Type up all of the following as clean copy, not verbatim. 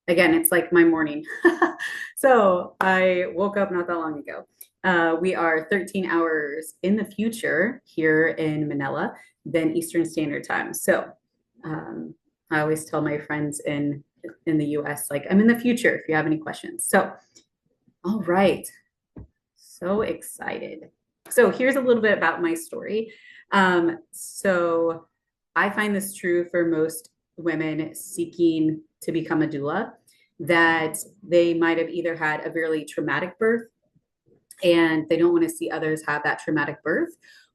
Again, it's like my morning. So I woke up not that long ago. We are 13 hours in the future here in Manila than Eastern Standard Time. So um, I always tell my friends in the US, like, I'm in the future if you have any questions. So, all right. So excited. So here's a little bit about my story. So I find this true for most women seeking to become a doula, that they might have either had a really traumatic birth and they don't want to see others have that traumatic birth,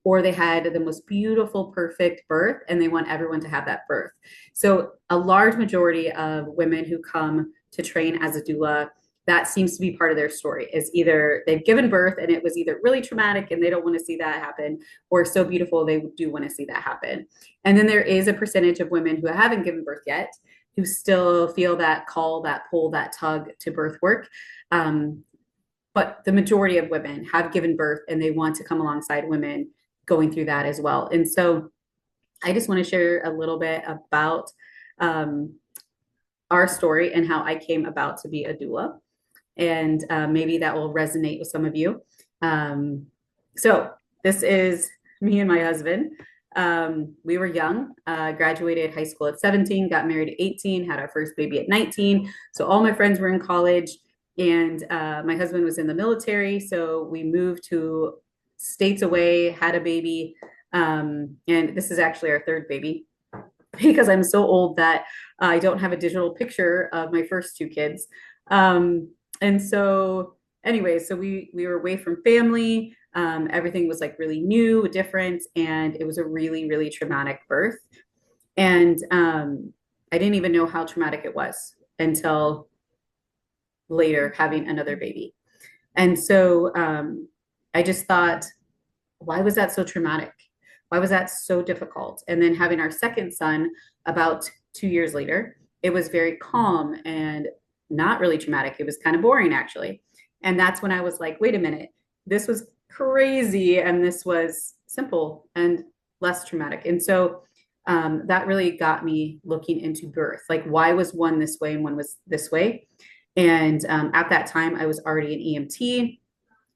or they had the most beautiful, perfect birth and they want everyone to have that birth. So a large majority of women who come to train as a doula, that seems to be part of their story, is either they've given birth and it was either really traumatic and they don't want to see that happen, or so beautiful they do want to see that happen. And then there is a percentage of women who haven't given birth yet who still feel that call, that pull, that tug to birth work. But the majority of women have given birth and they want to come alongside women going through that as well. And so I just want to share a little bit about um, our story and how I came about to be a doula. And maybe that will resonate with some of you. So this is me and my husband. We were young, graduated high school at 17, got married at 18, had our first baby at 19. So all my friends were in college, and my husband was in the military. So we moved to states away, had a baby. And this is actually our third baby because I'm so old that I don't have a digital picture of my first two kids. And so anyway, so we were away from family. Everything was like really new, different, and it was a really, really traumatic birth. And I didn't even know how traumatic it was until later having another baby. And so I just thought, why was that so traumatic? Why was that so difficult? And then having our second son about 2 years later, it was very calm and not really traumatic. It was kind of boring, actually. And that's when I was like, wait a minute, this was crazy. And this was simple and less traumatic. And so that really got me looking into birth. Like, why was one this way and one was this way? And at that time, I was already an EMT.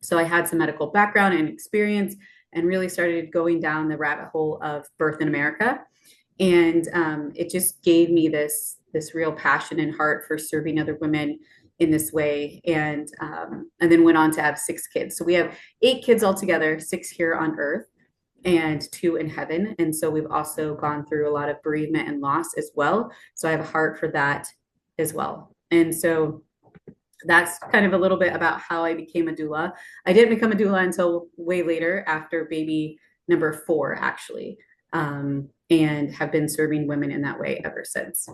So I had some medical background and experience and really started going down the rabbit hole of birth in America. And it just gave me this real passion and heart for serving other women in this way. And then went on to have 6 kids. So we have 8 kids altogether, 6 here on earth and 2 in heaven. And so we've also gone through a lot of bereavement and loss as well. So I have a heart for that as well. And so that's kind of a little bit about how I became a doula. I didn't become a doula until way later, after baby number 4, actually, and have been serving women in that way ever since.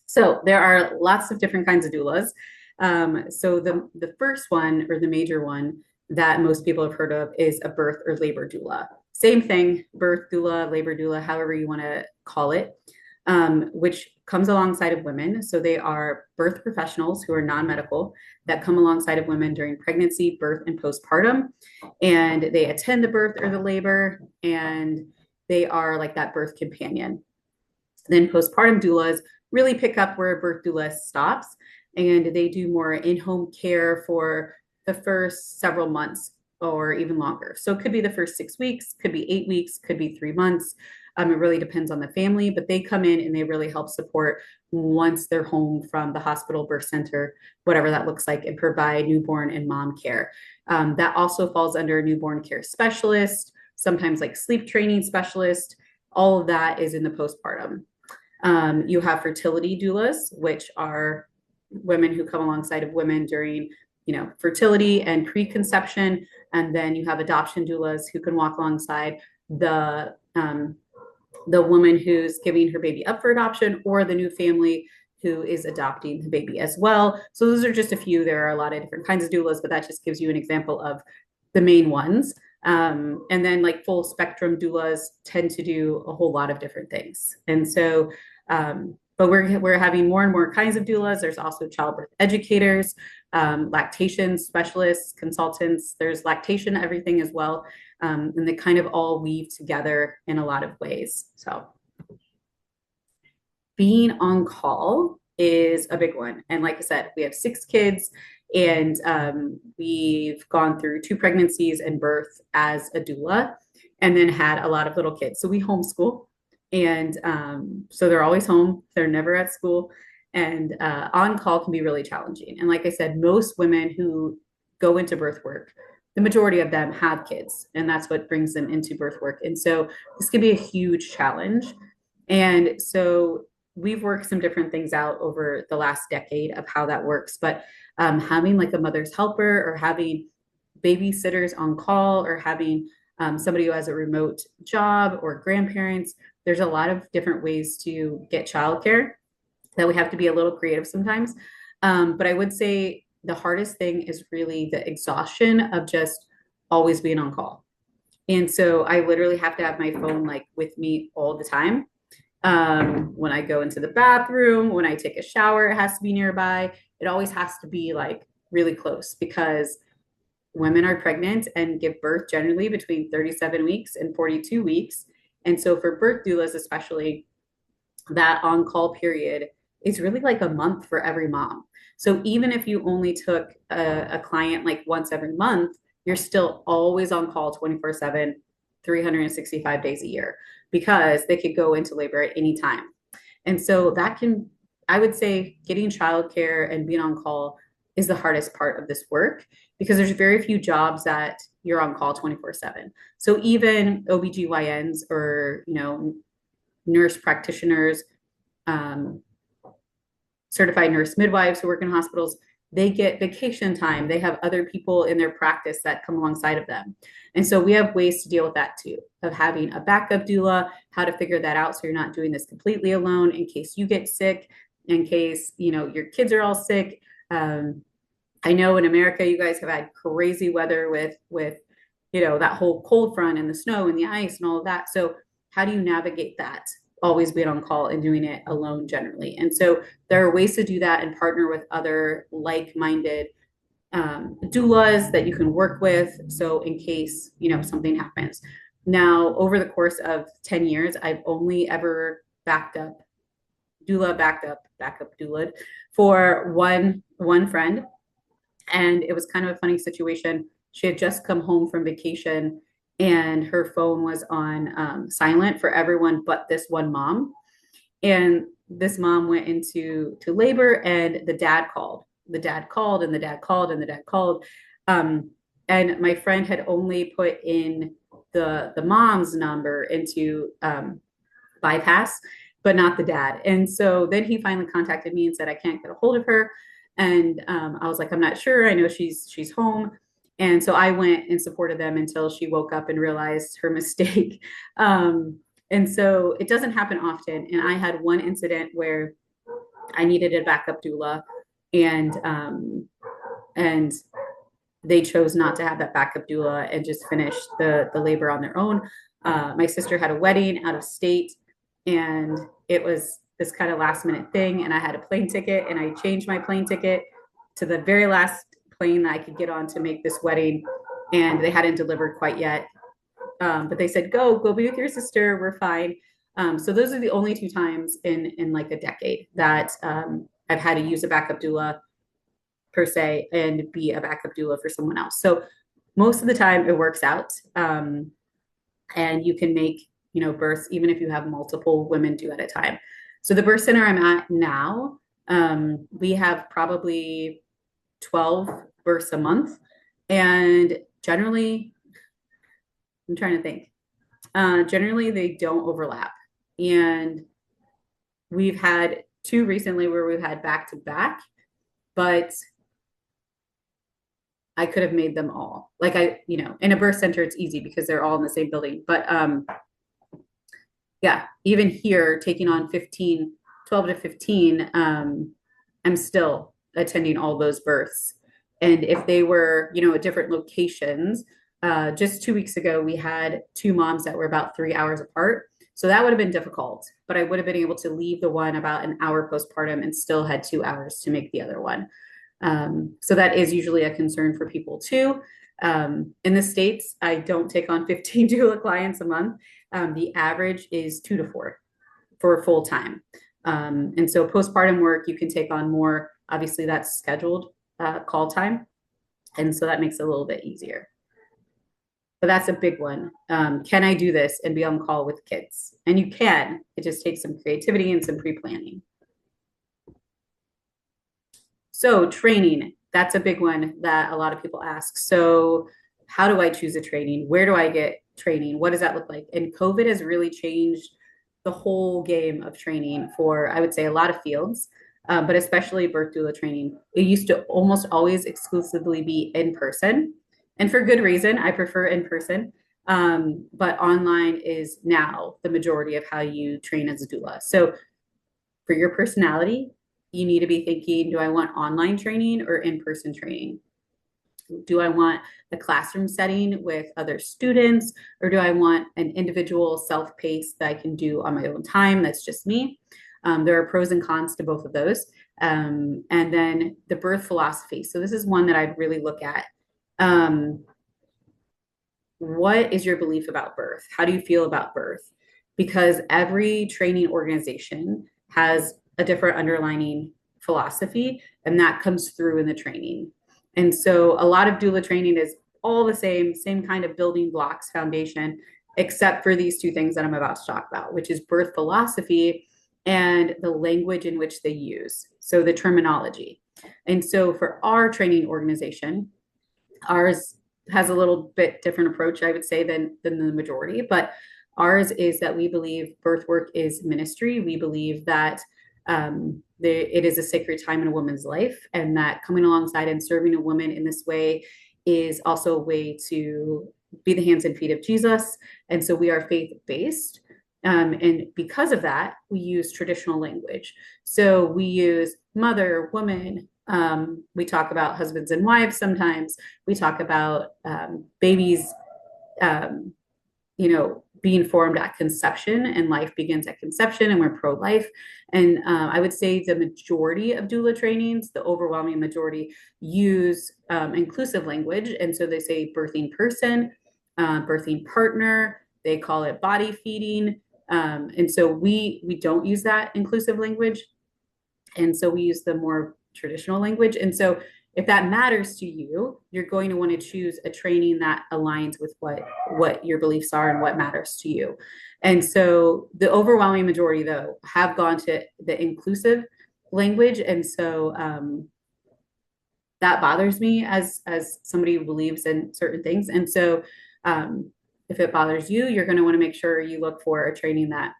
So there are lots of different kinds of doulas. So the first one, or the major one that most people have heard of, is a birth or labor doula. Same thing, birth doula, labor doula, however you want to call it, which comes alongside of women. So they are birth professionals who are non-medical that come alongside of women during pregnancy, birth, and postpartum. And they attend the birth or the labor, and they are like that birth companion. Then postpartum doulas really pick up where a birth doula stops, and they do more in-home care for the first several months or even longer. So it could be the first 6 weeks, could be 8 weeks, could be 3 months. It really depends on the family, but they come in and they really help support once they're home from the hospital, birth center, whatever that looks like, and provide newborn and mom care. That also falls under newborn care specialist, sometimes like sleep training specialist. All of that is in the postpartum. You have fertility doulas, which are women who come alongside of women during, fertility and preconception. And then you have adoption doulas who can walk alongside the woman who's giving her baby up for adoption, or the new family who is adopting the baby as well. So those are just a few. There are a lot of different kinds of doulas, but that just gives you an example of the main ones. And then like full spectrum doulas tend to do a whole lot of different things. And so, but we're having more and more kinds of doulas. There's also childbirth educators, lactation specialists, consultants. There's lactation everything as well. And they kind of all weave together in a lot of ways. So being on call is a big one. And like I said, we have 6 kids, and we've gone through 2 pregnancies and birth as a doula, and then had a lot of little kids. So we homeschool, and so they're always home. They're never at school, and on call can be really challenging. And like I said, most women who go into birth work, the majority of them have kids, and that's what brings them into birth work. And so this can be a huge challenge. And so we've worked some different things out over the last decade of how that works. But having like a mother's helper, or having babysitters on call, or having somebody who has a remote job, or grandparents, there's a lot of different ways to get childcare that we have to be a little creative sometimes. But I would say the hardest thing is really the exhaustion of just always being on call. And so I literally have to have my phone like with me all the time. When I go into the bathroom, when I take a shower, it has to be nearby. It always has to be like really close, because women are pregnant and give birth generally between 37 weeks and 42 weeks. And so for birth doulas, especially, that on call period is really like a month for every mom. So even if you only took a client like once every month, you're still always on call 24/7, 365 days a year, because they could go into labor at any time. And so that can, I would say, getting childcare and being on call is the hardest part of this work, because there's very few jobs that you're on call 24/7. So even OBGYNs, or, nurse practitioners, um, certified nurse midwives who work in hospitals, they get vacation time. They have other people in their practice that come alongside of them. And so we have ways to deal with that too, of having a backup doula, how to figure that out so you're not doing this completely alone in case you get sick, in case, your kids are all sick. I know in America, you guys have had crazy weather with that whole cold front and the snow and the ice and all of that. So how do you navigate that? Always being on call and doing it alone generally. And so there are ways to do that and partner with other like-minded doulas that you can work with. So in case, something happens. Now, over the course of 10 years, I've only ever backed up doula for one friend. And it was kind of a funny situation. She had just come home from vacation, and her phone was on silent for everyone but this one mom. And this mom went into labor, and the dad called. The dad called, and the dad called, and the dad called. And my friend had only put in the mom's number into bypass, but not the dad. And so then he finally contacted me and said, I can't get a hold of her. And I was like, I'm not sure. I know she's home. And so I went and supported them until she woke up and realized her mistake. And so it doesn't happen often. And I had one incident where I needed a backup doula, and they chose not to have that backup doula and just finished the labor on their own. My sister had a wedding out of state, and it was this kind of last minute thing. And I had a plane ticket, and I changed my plane ticket to the very last plane that I could get on to make this wedding. And they hadn't delivered quite yet. But they said, go be with your sister. We're fine. So those are the only 2 times in like a decade that I've had to use a backup doula per se and be a backup doula for someone else. So most of the time it works out. And you can make, births, even if you have multiple women do at a time. So the birth center I'm at now, we have probably 12 births a month. And generally, I'm trying to think, generally they don't overlap. And we've had 2 recently where we've had back to back, but I could have made them all. Like in a birth center, it's easy because they're all in the same building. But yeah, even here, taking on 12 to 15, I'm still attending all those births. And if they were, at different locations, just 2 weeks ago, we had 2 moms that were about 3 hours apart. So that would have been difficult, but I would have been able to leave the one about an hour postpartum and still had 2 hours to make the other one. So that is usually a concern for people too. In the States, I don't take on 15 doula clients a month. The average is 2 to 4 for full time. And so postpartum work, you can take on more. Obviously, that's scheduled call time. And so that makes it a little bit easier. But that's a big one. Can I do this and be on call with kids? And you can. It just takes some creativity and some pre-planning. So training, that's a big one that a lot of people ask. So how do I choose a training? Where do I get training? What does that look like? And COVID has really changed the whole game of training for, I would say, a lot of fields, but especially birth doula training. It used to almost always exclusively be in person. And for good reason, I prefer in person. But online is now the majority of how you train as a doula. So for your personality, you need to be thinking, do I want online training or in-person training? Do I want a classroom setting with other students, or do I want an individual self-paced that I can do on my own time? That's just me. There are pros and cons to both of those. And then the birth philosophy. So this is one that I'd really look at. What is your belief about birth? How do you feel about birth? Because every training organization has a different underlining philosophy, and that comes through in the training. And so a lot of doula training is all the same kind of building blocks, foundation, except for these two things that I'm about to talk about, which is birth philosophy and the language in which they use. So the terminology. And so for our training organization, ours has a little bit different approach, I would say, than the majority, but ours is that we believe birth work is ministry. We believe that it is a sacred time in a woman's life, and that coming alongside and serving a woman in this way is also a way to be the hands and feet of Jesus. And so we are faith-based. And because of that, we use traditional language. So we use mother, woman. We talk about husbands and wives sometimes. We talk about babies, being formed at conception, and life begins at conception, and we're pro-life. And I would say the majority of doula trainings, the overwhelming majority, use inclusive language. And so they say birthing person, birthing partner, they call it body feeding. And so we don't use that inclusive language. And so we use the more traditional language. And so if that matters to you, you're going to want to choose a training that aligns with what your beliefs are and what matters to you. And so the overwhelming majority, though, have gone to the inclusive language. And so that bothers me as somebody who believes in certain things. And so if it bothers you, you're going to want to make sure you look for a training that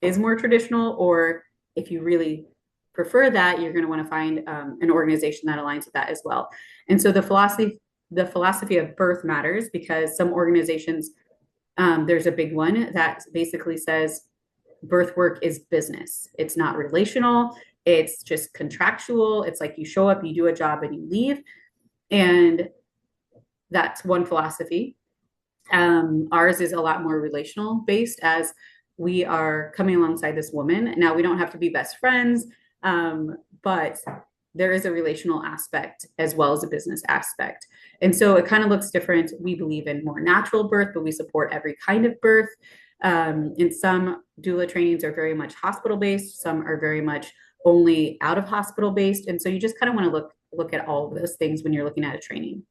is more traditional, or if you really prefer that, you're going to want to find an organization that aligns with that as well. And so the philosophy of birth matters, because some organizations, there's a big one that basically says birth work is business. It's not relational. It's just contractual. It's like you show up, you do a job, and you leave. And that's one philosophy. Ours is a lot more relational based, as we are coming alongside this woman. Now, we don't have to be best friends, but there is a relational aspect as well as a business aspect. And so it kind of looks different. We believe in more natural birth, but we support every kind of birth. And some doula trainings are very much hospital based. Some are very much only out of hospital based. And so you just kind of want to look at all of those things when you're looking at a training.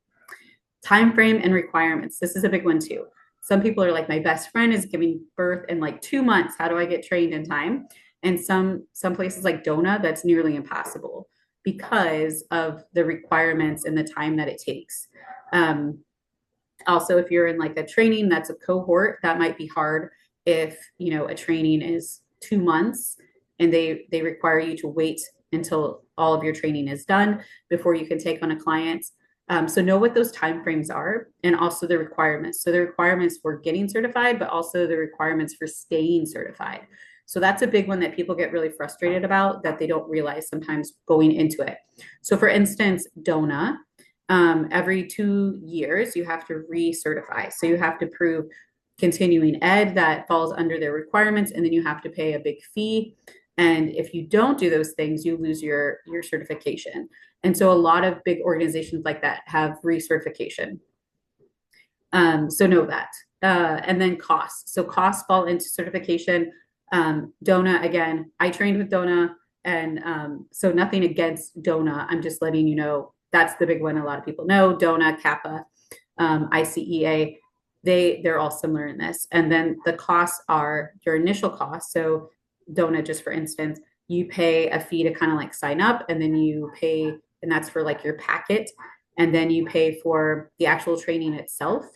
Time frame and requirements. This is a big one too. Some people are like, my best friend is giving birth in like 2 months. How do I get trained in time? And some places like Doula, that's nearly impossible because of the requirements and the time that it takes. Also, if you're in like a training that's a cohort, that might be hard if, a training is 2 months and they require you to wait until all of your training is done before you can take on a client. So know what those timeframes are, and also the requirements. So the requirements for getting certified, but also the requirements for staying certified. So that's a big one that people get really frustrated about, that they don't realize sometimes going into it. So for instance, DONA, every 2 years, you have to recertify. So you have to prove continuing ed that falls under their requirements, and then you have to pay a big fee. And if you don't do those things, you lose your certification. And so a lot of big organizations like that have recertification. So know that. And then costs. So costs fall into certification. Doula, again, I trained with Doula, and so nothing against Doula. I'm just letting you know that's the big one a lot of people know. Doula, Kappa, ICEA, they're all similar in this. And then the costs are your initial costs. So Doula, just for instance, you pay a fee to kind of like sign up, and then you pay, and that's for like your packet, and then you pay for the actual training itself.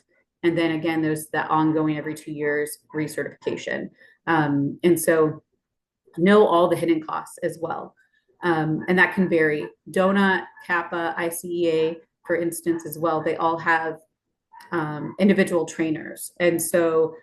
And then again, there's the ongoing every 2 years recertification. And so know all the hidden costs as well. And that can vary. Doula, Kappa, ICEA, for instance, as well, they all have individual trainers. And so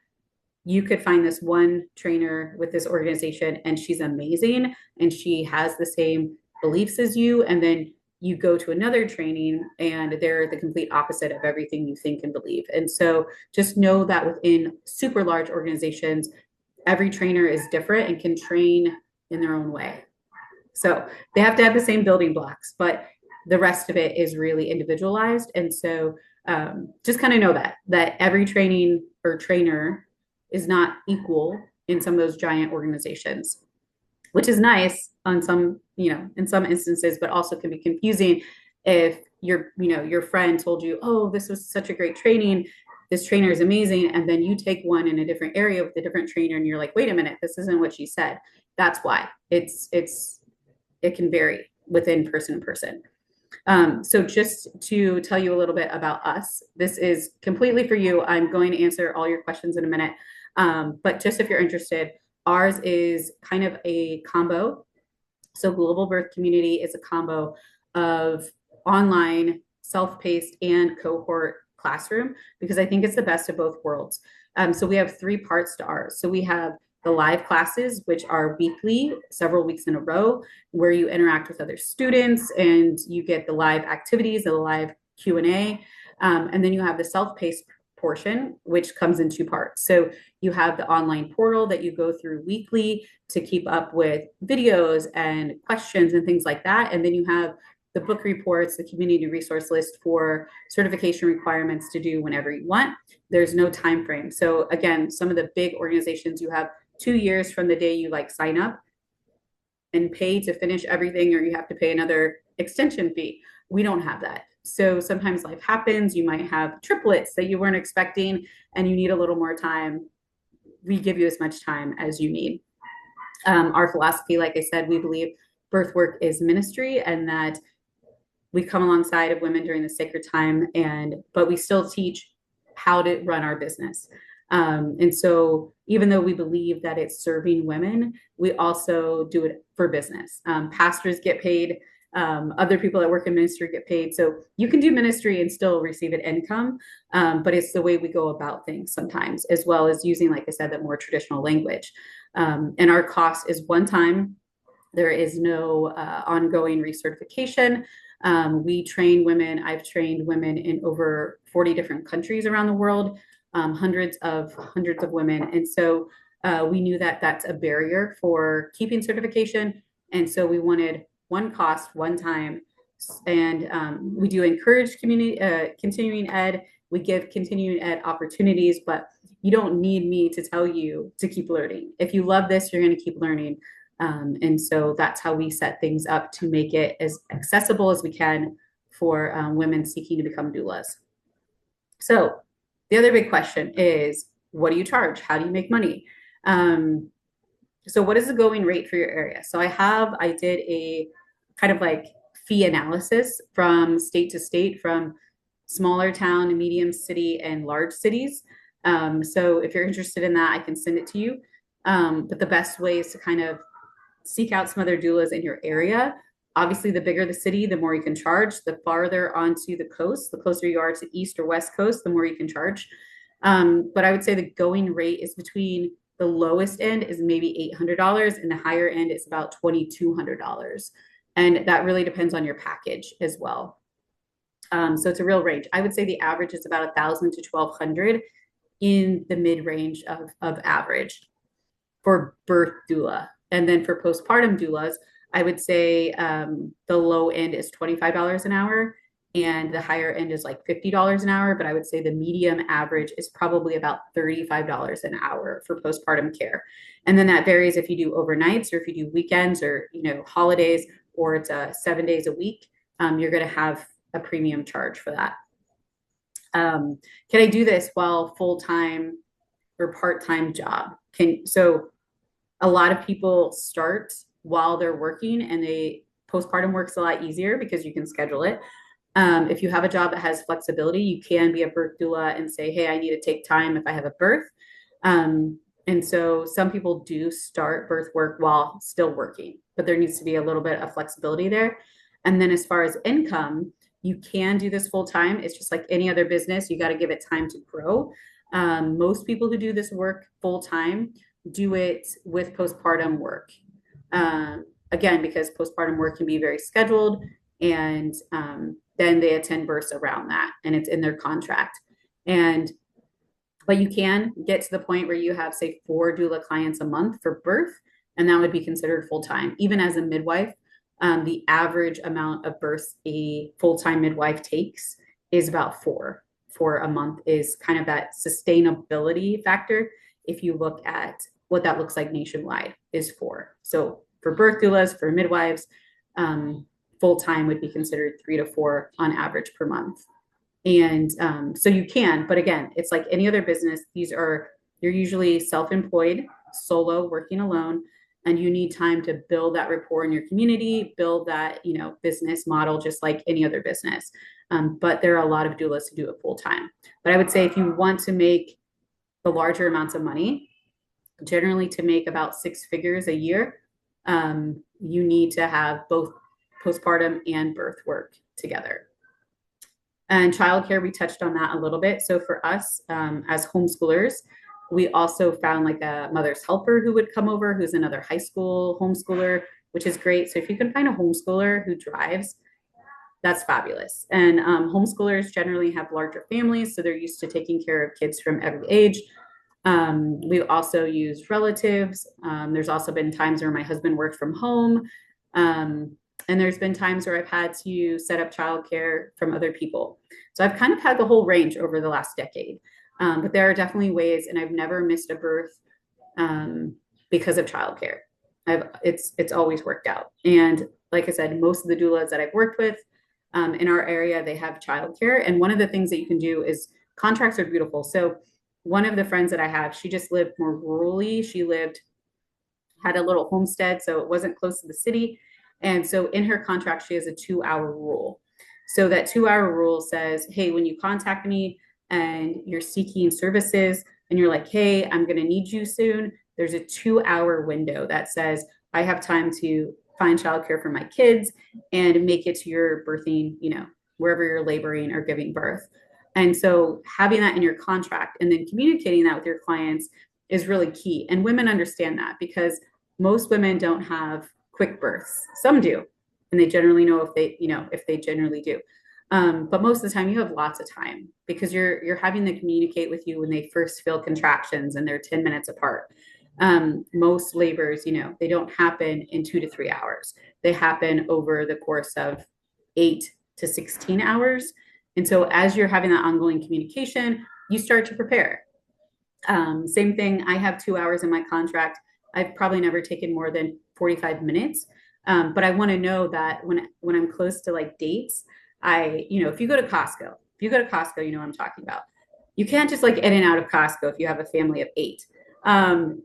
you could find this one trainer with this organization and she's amazing and she has the same beliefs as you. And then you go to another training and they're the complete opposite of everything you think and believe. And so just know that within super large organizations, every trainer is different and can train in their own way. So they have to have the same building blocks, but the rest of it is really individualized. And so just kind of know that every training or trainer is not equal in some of those giant organizations, which is nice on some, in some instances, but also can be confusing if your friend told you, oh, this was such a great training, this trainer is amazing, and then you take one in a different area with a different trainer and you're like, wait a minute, this isn't what she said. That's why it can vary within person to person. So just to tell you a little bit about us, this is completely for you. I'm going to answer all your questions in a minute. But just if you're interested, ours is kind of a combo. So Global Birth Community is a combo of online, self-paced, and cohort classroom, because I think it's the best of both worlds. So we have 3 parts to ours. So we have the live classes, which are weekly, several weeks in a row, where you interact with other students and you get the live activities, the live Q&A. And then you have the self-paced portion, which comes in 2 parts. So you have the online portal that you go through weekly to keep up with videos and questions and things like that. And then you have the book reports, the community resource list for certification requirements to do whenever you want. There's no time frame. So again, some of the big organizations, you have 2 years from the day you sign up and pay to finish everything, or you have to pay another extension fee. We don't have that. So sometimes life happens. You might have triplets that you weren't expecting and you need a little more time. We give you as much time as you need. Our philosophy, like I said, we believe birth work is ministry, and that we come alongside of women during the sacred time, but we still teach how to run our business. And so even though we believe that it's serving women, we also do it for business. Pastors get paid. Other people that work in ministry get paid. So you can do ministry and still receive an income, but it's the way we go about things sometimes, as well as using, like I said, that more traditional language. And our cost is one time. There is no ongoing recertification. We train women. I've trained women in over 40 different countries around the world, hundreds of women. And so we knew that that's a barrier for keeping certification. And so we wanted one cost, one time. And we do encourage continuing ed. We give continuing ed opportunities, but you don't need me to tell you to keep learning. If you love this, you're going to keep learning. And so that's how we set things up to make it as accessible as we can for women seeking to become doulas. So the other big question is, what do you charge? How do you make money? So what is the going rate for your area? So I did a kind of fee analysis from state to state, from smaller town, medium city, and large cities. So if you're interested in that, I can send it to you. But the best way is to kind of seek out some other doulas in your area. Obviously, the bigger the city, the more you can charge. The farther onto the coast, the closer you are to East or West Coast, the more you can charge. But I would say the going rate is between the lowest end is maybe $800 and the higher end is about $2,200. And that really depends on your package as well. So it's a real range. I would say the average is about $1,000 to $1,200 in the mid-range of average for birth doula. And then for postpartum doulas, I would say the low end is $25 an hour and the higher end is like $50 an hour. But I would say the medium average is probably about $35 an hour for postpartum care. And then that varies if you do overnights or if you do weekends or, holidays, or it's 7 days a week. You're going to have a premium charge for that. Can I do this while full-time or part-time job? So a lot of people start while they're working, and postpartum works a lot easier because you can schedule it. If you have a job that has flexibility, you can be a birth doula and say, hey, I need to take time if I have a birth. And so some people do start birth work while still working, but there needs to be a little bit of flexibility there. And then as far as income, you can do this full time. It's just like any other business. You got to give it time to grow. Most people who do this work full time do it with postpartum work. Again, because postpartum work can be very scheduled, and then they attend births around that, and it's in their contract. But you can get to the point where you have, say, 4 doula clients a month for birth, and that would be considered full time. Even as a midwife, the average amount of births a full-time midwife takes is about 4 a month, is kind of that sustainability factor. If you look at what that looks like nationwide, is 4. So for birth doulas, for midwives, full-time would be considered 3 to 4 on average per month. And so you can, but again, it's like any other business. You're usually self-employed, solo, working alone, and you need time to build that rapport in your community, build that, business model, just like any other business. But there are a lot of doulas who do it full time. But I would say if you want to make the larger amounts of money, generally to make about 6 figures a year, you need to have both postpartum and birth work together. And childcare, we touched on that a little bit. So for us, as homeschoolers, we also found like a mother's helper who would come over, who's another high school homeschooler, which is great. So if you can find a homeschooler who drives, that's fabulous. And homeschoolers generally have larger families, so they're used to taking care of kids from every age. We've also used relatives. There's also been times where my husband worked from home. And there's been times where I've had to set up childcare from other people. So I've kind of had the whole range over the last decade. But there are definitely ways, and I've never missed a birth because of childcare. It's always worked out. And like I said, most of the doulas that I've worked with in our area, they have childcare. And one of the things that you can do is, contracts are beautiful. So one of the friends that I have, she just lived more rurally. Had a little homestead, so it wasn't close to the city. And so in her contract, she has a 2-hour rule. So that 2-hour rule says, hey, when you contact me and you're seeking services and you're like, hey, I'm going to need you soon, there's a 2-hour window that says, I have time to find childcare for my kids and make it to your birthing, wherever you're laboring or giving birth. And so having that in your contract and then communicating that with your clients is really key. And women understand that, because most women don't have quick births. Some do, and they generally know if they generally do. But most of the time you have lots of time, because you're having them communicate with you when they first feel contractions and they're 10 minutes apart. Most labors, they don't happen in 2 to 3 hours. They happen over the course of 8 to 16 hours. And so as you're having that ongoing communication, you start to prepare. Same thing. I have 2 hours in my contract. I've probably never taken more than 45 minutes. But I want to know that when I'm close to like dates, if you go to Costco, you know what I'm talking about. You can't just like in and out of Costco if you have a family of 8.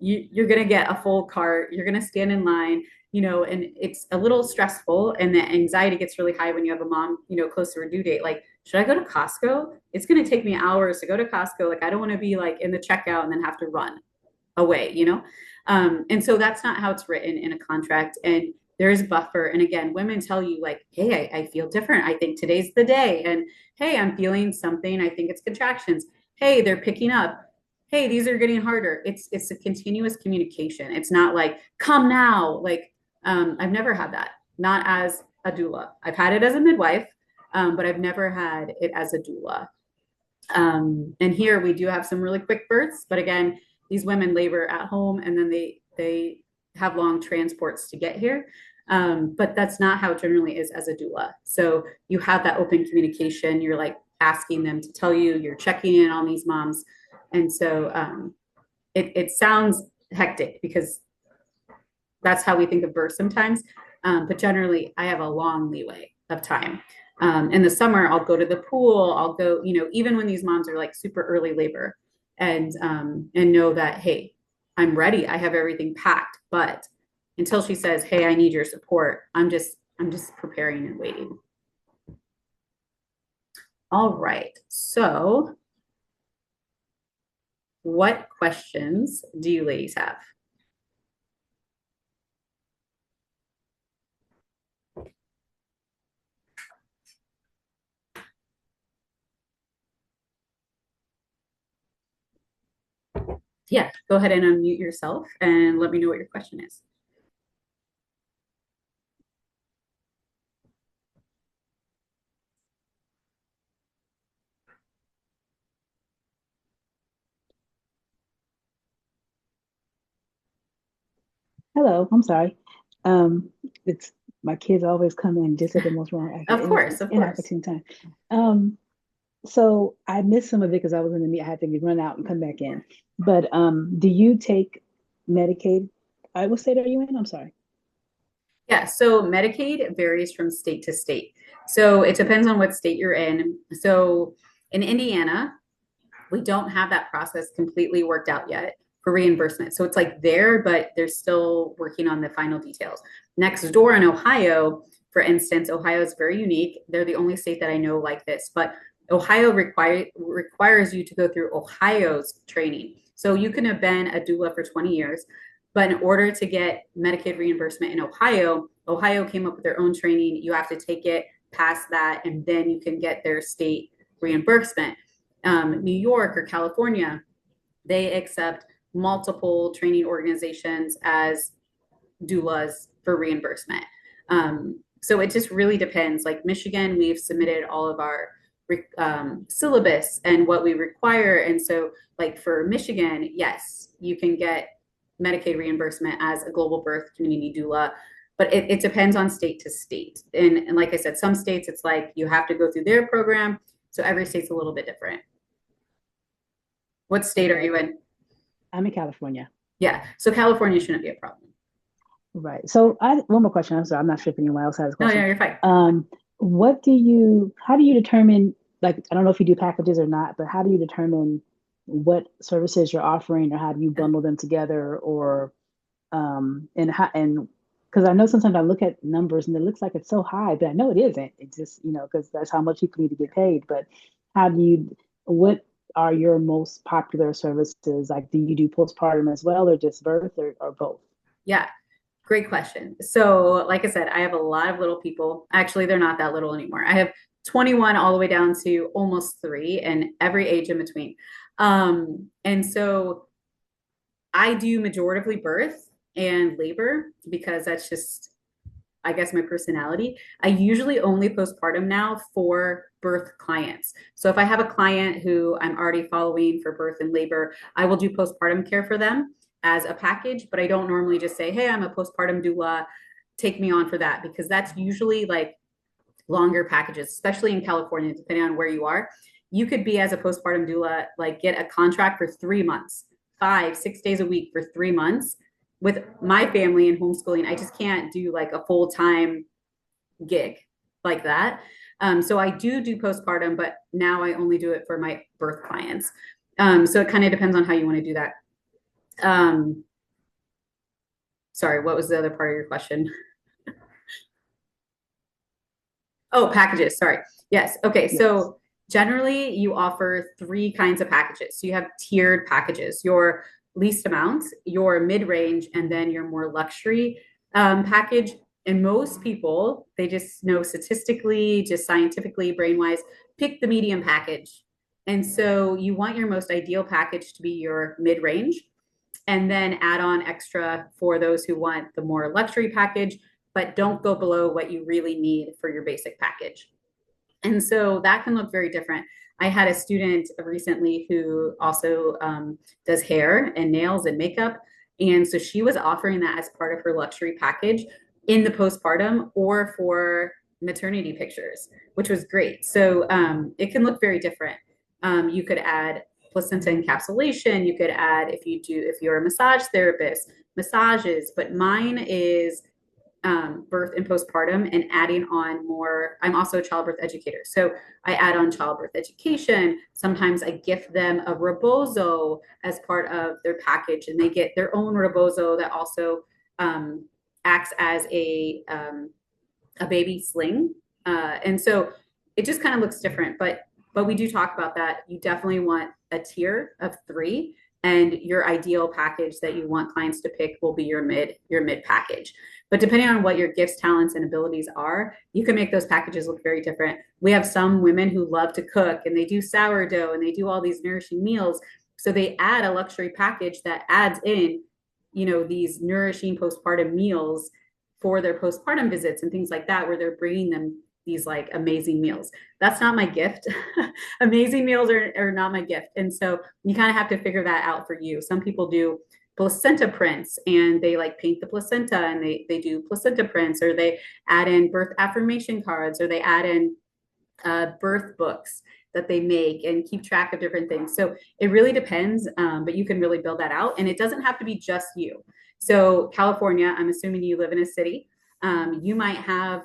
You're going to get a full cart. You're going to stand in line, and it's a little stressful, and the anxiety gets really high when you have a mom, close to her due date. Like, should I go to Costco? It's going to take me hours to go to Costco. Like, I don't want to be like in the checkout and then have to run away, And so that's not how it's written in a contract. And there's buffer. And again, women tell you like, hey, I feel different. I think today's the day. And hey, I'm feeling something. I think it's contractions. Hey, they're picking up. Hey, these are getting harder. It's a continuous communication. It's not like, come now. Like, I've never had that. Not as a doula. I've had it as a midwife, but I've never had it as a doula. And here we do have some really quick births, but again, these women labor at home, and then they have long transports to get here. But that's not how it generally is as a doula. So you have that open communication. You're like asking them to tell you, you're checking in on these moms. And so it sounds hectic because that's how we think of birth sometimes. But generally, I have a long leeway of time. In the summer, I'll go to the pool. I'll go, even when these moms are like super early labor, and know that, hey, I'm ready. I have everything packed. But until she says, hey, I need your support, I'm just preparing and waiting. All right. So, what questions do you ladies have? Yeah, go ahead and unmute yourself and let me know what your question is. Hello, I'm sorry. Um, it's my kids always come in just at the most wrong Of course, of course. inopportune time. Um, so I missed some of it because I was in the meet. I had to run out and come back in. But do you take Medicaid? What state are you in? I'm sorry. Yeah, so Medicaid varies from state to state. So it depends on what state you're in. So in Indiana, we don't have that process completely worked out yet for reimbursement. So it's like there, but they're still working on the final details. Next door in Ohio, for instance, Ohio is very unique. They're the only state that I know like this, but Ohio requires you to go through Ohio's training. So you can have been a doula for 20 years, but in order to get Medicaid reimbursement in Ohio, Ohio came up with their own training. You have to take it past that, and then you can get their state reimbursement. New York or California, they accept multiple training organizations as doulas for reimbursement. So it just really depends. Like Michigan, we've submitted all of our syllabus and what we require. And so, like for Michigan, yes, you can get Medicaid reimbursement as a global birth community doula, but it depends on state to state. And like I said, some states it's like you have to go through their program. So every state's a little bit different. What state are Okay, you in? I'm in California. Yeah. So California shouldn't be a problem. Right. So I one more question. I'm sorry, I'm not sure if anyone else has a No, question. yeah, you're fine. How do you determine, like, I don't know if you do packages or not, but how do you determine what services you're offering or how do you Yeah. bundle them together or and because I know sometimes I look at numbers and it looks like it's so high, but I know it isn't. It's just, because that's how much people need to get paid. But how do you, what are your most popular services? Like, do you do postpartum as well or just birth or both? Yeah. Great question. So, like I said, I have a lot of little people. Actually, they're not that little anymore. I have 21 all the way down to almost three and every age in between. And so I do majoritively birth and labor because that's just, I guess, my personality. I usually only postpartum now for birth clients. So if I have a client who I'm already following for birth and labor, I will do postpartum care for them as a package, but I don't normally just say, hey, I'm a postpartum doula, take me on for that, because that's usually like longer packages, especially in California, depending on where you are. You could be as a postpartum doula, like get a contract for 3 months, 5, 6 days a week for 3 months. With my family and homeschooling, I just can't do like a full time gig like that. So I do postpartum, but now I only do it for my birth clients. So it kind of depends on how you want to do that. Um, Sorry, what was the other part of your question? Oh, packages. Sorry. Yes. Okay. Yes. So generally, you offer three kinds of packages. So you have tiered packages: your least amount, your mid range, and then your more luxury package. And most people, they just know statistically, just scientifically, brain wise, pick the medium package. And so you want your most ideal package to be your mid range, and then add on extra for those who want the more luxury package, but don't go below what you really need for your basic package. And so that can look very different. I had a student recently who also does hair and nails and makeup. And so she was offering that as part of her luxury package. in the postpartum or for maternity pictures, which was great. So it can look very different. You could add placenta encapsulation. You could add, if you're a massage therapist, massages, but mine is birth and postpartum and adding on more. I'm also a childbirth educator. So I add on childbirth education. Sometimes I gift them a rebozo as part of their package, and they get their own rebozo that also um, acts as a baby sling. And so it just kind of looks different, but we do talk about that. You definitely want a tier of three, and your ideal package that you want clients to pick will be your mid package. But depending on what your gifts, talents, and abilities are, you can make those packages look very different. We have some women who love to cook and they do sourdough and they do all these nourishing meals. So they add a luxury package that adds in, these nourishing postpartum meals for their postpartum visits and things like that, where they're bringing them these like amazing meals. That's not my gift. Amazing meals are not my gift. And so you kind of have to figure that out for you. Some people do placenta prints and they like paint the placenta and they do placenta prints, or they add in birth affirmation cards, or they add in birth books that they make and keep track of different things. So it really depends, but you can really build that out. And it doesn't have to be just you. So California, I'm assuming you live in a city. You might have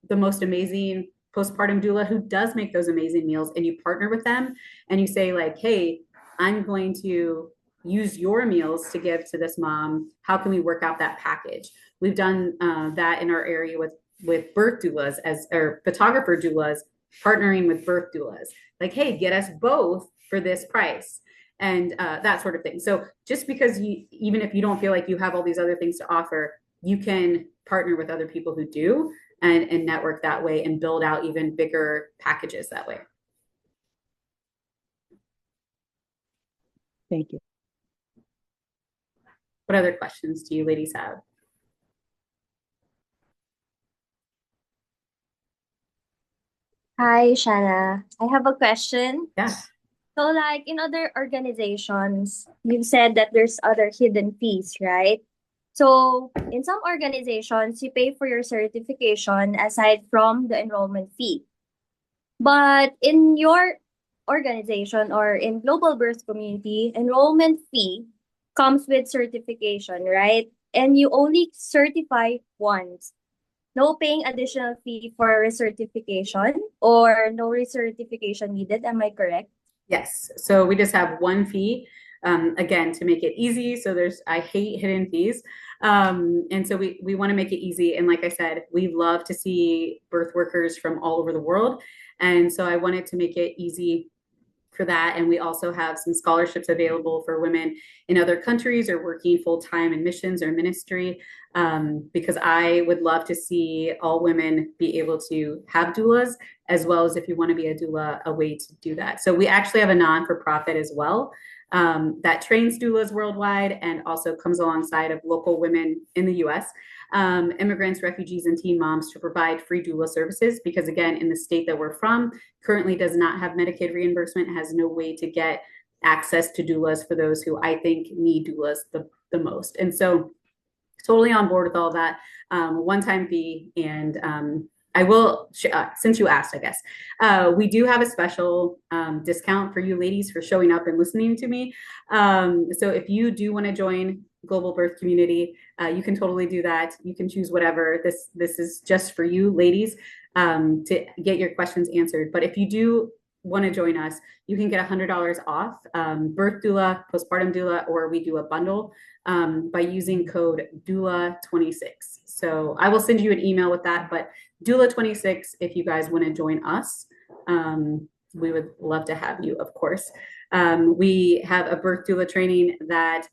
the most amazing postpartum doula who does make those amazing meals, and you partner with them and you say like, hey, I'm going to use your meals to give to this mom. How can we work out that package? We've done that in our area with birth doulas or photographer doulas, partnering with birth doulas. Like, hey, get us both for this price, and that sort of thing. So just because even if you don't feel like you have all these other things to offer, you can partner with other people who do, and network that way and build out even bigger packages that way. Thank you. What other questions do you ladies have? Hi, Shanna. I have a question. Yeah. So, like in other organizations, you've said that there's other hidden fees, right? So, in some organizations, you pay for your certification aside from the enrollment fee. But in your organization or in Global Birth Community, enrollment fee comes with certification, right? And you only certify once. No paying additional fee for recertification or no recertification needed. Am I correct? Yes. So we just have one fee, again, to make it easy. So I hate hidden fees. And so we want to make it easy. And like I said, we love to see birth workers from all over the world. And so I wanted to make it easy for that. And we also have some scholarships available for women in other countries or working full time in missions or ministry, because I would love to see all women be able to have doulas, as well as if you want to be a doula, a way to do that. So we actually have a non for profit as well. That trains doulas worldwide and also comes alongside of local women in the US, immigrants, refugees, and teen moms, to provide free doula services, because again, in the state that we're from, currently does not have Medicaid reimbursement, has no way to get access to doulas for those who I think need doulas the most. And so totally on board with all that. One-time fee. And I will, since you asked, I guess, we do have a special discount for you ladies for showing up and listening to me. So if you do want to join Global Birth Community, you can totally do that. You can choose whatever. This is just for you ladies, to get your questions answered. But if you do want to join us, you can get $100 off birth doula, postpartum doula, or we do a bundle by using code Doula26. So I will send you an email with that, but Doula26, if you guys want to join us, we would love to have you, of course. We have a birth doula training that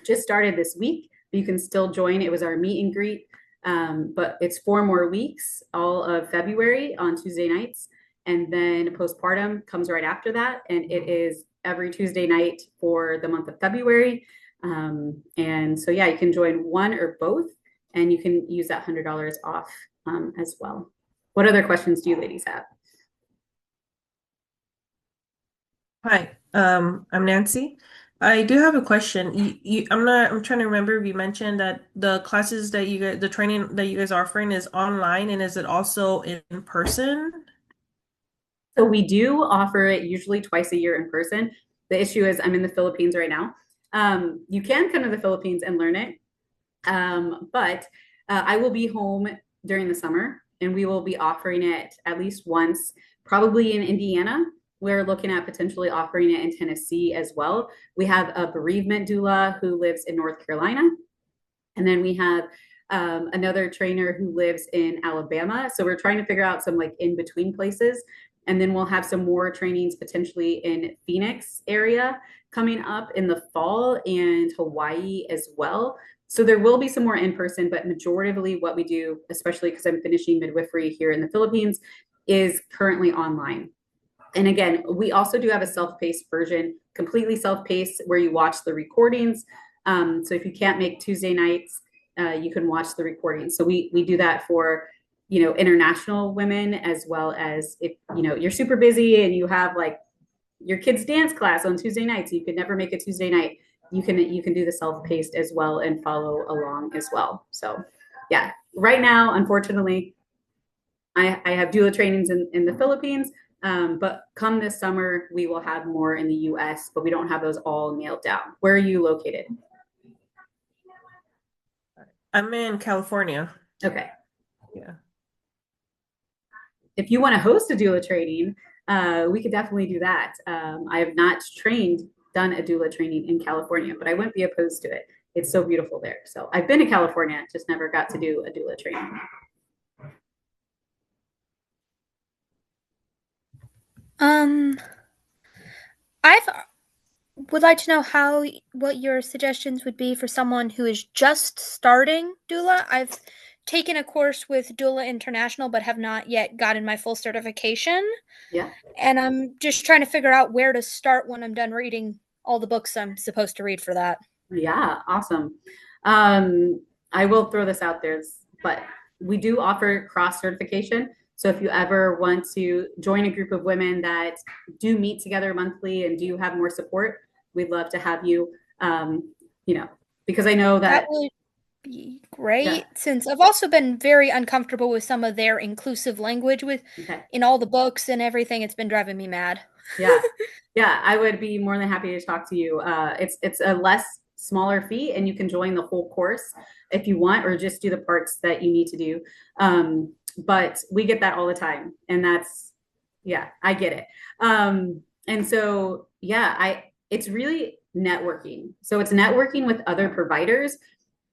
just started this week. You can still join. It was our meet and greet, but it's 4 more weeks, all of February on Tuesday nights. And then postpartum comes right after that. And it is every Tuesday night for the month of February. And so, yeah, you can join one or both, and you can use that $100 off as well. What other questions do you ladies have? Hi, I'm Nancy. I do have a question. I'm trying to remember if you mentioned that the classes that you guys, the training that you guys are offering is online, and is it also in person? So we do offer it usually twice a year in person. The issue is I'm in the Philippines right now. You can come to the Philippines and learn it, but I will be home during the summer and we will be offering it at least once, probably in Indiana. We're looking at potentially offering it in Tennessee as well. We have a bereavement doula who lives in North Carolina. And then we have another trainer who lives in Alabama. So we're trying to figure out some like in between places. And then we'll have some more trainings potentially in Phoenix area coming up in the fall and Hawaii as well. So there will be some more in person, but majoritively what we do, especially because I'm finishing midwifery here in the Philippines, is currently online. And again, we also do have a self-paced version, completely self-paced, where you watch the recordings. So if you can't make Tuesday nights, you can watch the recordings. So we do that for international women, as well as if you're super busy and you have like your kids' dance class on Tuesday nights, you could never make a Tuesday night. You can do the self-paced as well and follow along as well. So yeah, right now, unfortunately, I have doula trainings in the Philippines, but come this summer, we will have more in the US, but we don't have those all nailed down. Where are you located? I'm in California. Okay. Yeah. If you want to host a doula training, we could definitely do that. I have not done a doula training in California, but I wouldn't be opposed to it. It's so beautiful there. So I've been to California, just never got to do a doula training. Um, I would like to know what your suggestions would be for someone who is just starting doula. I've taken a course with Doula International, but have not yet gotten my full certification. Yeah. And I'm just trying to figure out where to start when I'm done reading all the books I'm supposed to read for that. Yeah, awesome. I will throw this out there, but we do offer cross certification. So if you ever want to join a group of women that do meet together monthly and do have more support, we'd love to have you. Because I know that would be great, yeah. Since I've also been very uncomfortable with some of their inclusive language in all the books and everything. It's been driving me mad. Yeah. Yeah, I would be more than happy to talk to you. It's a less smaller fee and you can join the whole course if you want, or just do the parts that you need to do. But we get that all the time, and I get it. And so it's really networking. So it's networking with other providers,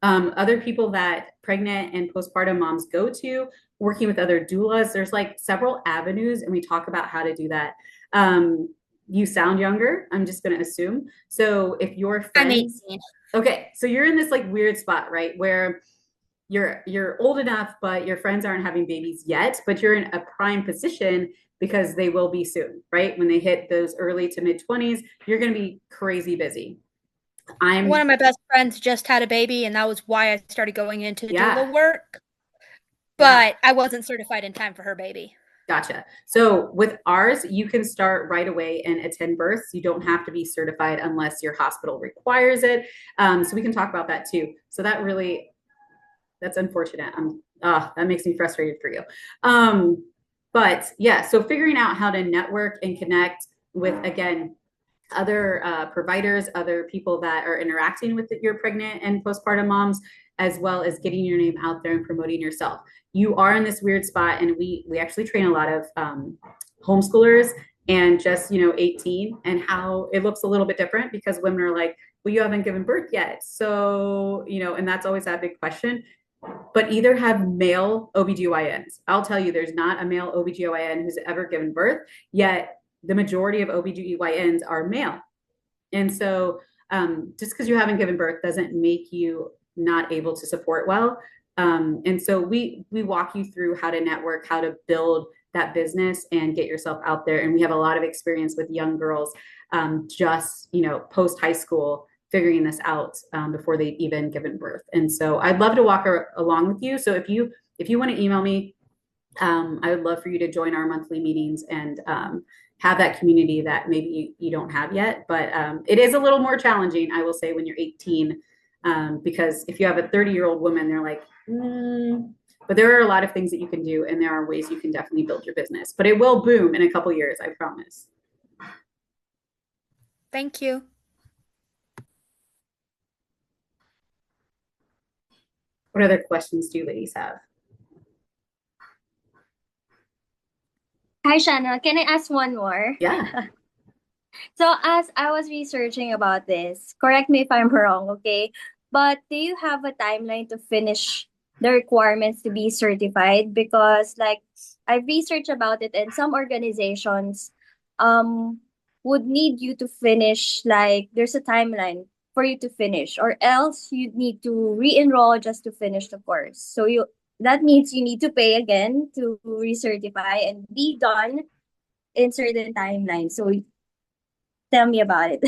other people that pregnant and postpartum moms go to, working with other doulas. There's like several avenues, and we talk about how to do that. You sound younger, I'm just going to assume. So if your friends, okay, so you're in this like weird spot, right? Where you're old enough, but your friends aren't having babies yet, but you're in a prime position because they will be soon, right? When they hit those early to mid 20s, you're going to be crazy busy. One of my best friends just had a baby, and that was why I started going into doula work. But I wasn't certified in time for her baby. Gotcha. So with ours, you can start right away and attend births. You don't have to be certified unless your hospital requires it. So we can talk about that too. So that's unfortunate. That makes me frustrated for you. But yeah, so figuring out how to network and connect with, again, other providers, other people that are interacting with your pregnant and postpartum moms, as well as getting your name out there and promoting yourself. You are in this weird spot, and we actually train a lot of homeschoolers and just 18, and how it looks a little bit different because women are like, well, you haven't given birth yet, so and that's always that big question. But either have male OBGYNs. I'll tell you, there's not a male OBGYN who's ever given birth, yet the majority of OBGYNs are male. And so just because you haven't given birth doesn't make you not able to support well. And so we walk you through how to network, how to build that business and get yourself out there. And we have a lot of experience with young girls just post high school, figuring this out before they've even given birth. And so I'd love to walk along with you. So if you want to email me, I would love for you to join our monthly meetings and have that community that maybe you don't have yet. But it is a little more challenging, I will say, when you're 18, because if you have a 30-year-old woman, they're like, but there are a lot of things that you can do, and there are ways you can definitely build your business. But it will boom in a couple years, I promise. Thank you. What other questions do you ladies have? Hi, Shanna. Can I ask one more? Yeah. So, as I was researching about this, correct me if I'm wrong, okay? But do you have a timeline to finish the requirements to be certified? Because, like, I've researched about it, and some organizations um would need you to finish, like, there's a timeline for you to finish, or else you need to re-enroll just to finish the course. So that means you need to pay again to recertify and be done in certain timeline. So tell me about it.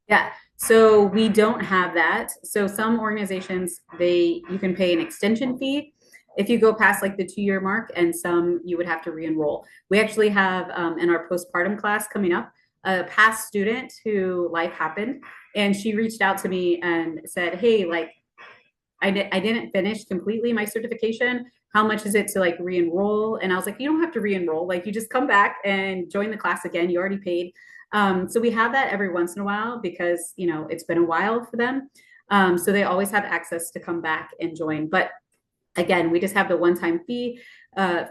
Yeah. So we don't have that. So some organizations, you can pay an extension fee if you go past like the 2-year mark, and some you would have to re-enroll. We actually have in our postpartum class coming up a past student who life happened, and she reached out to me and said, "Hey, like I didn't finish completely my certification. How much is it to like re-enroll?" And I was like, "You don't have to re-enroll. Like you just come back and join the class again. You already paid." So we have that every once in a while because it's been a while for them. So they always have access to come back and join. But again, we just have the one-time fee.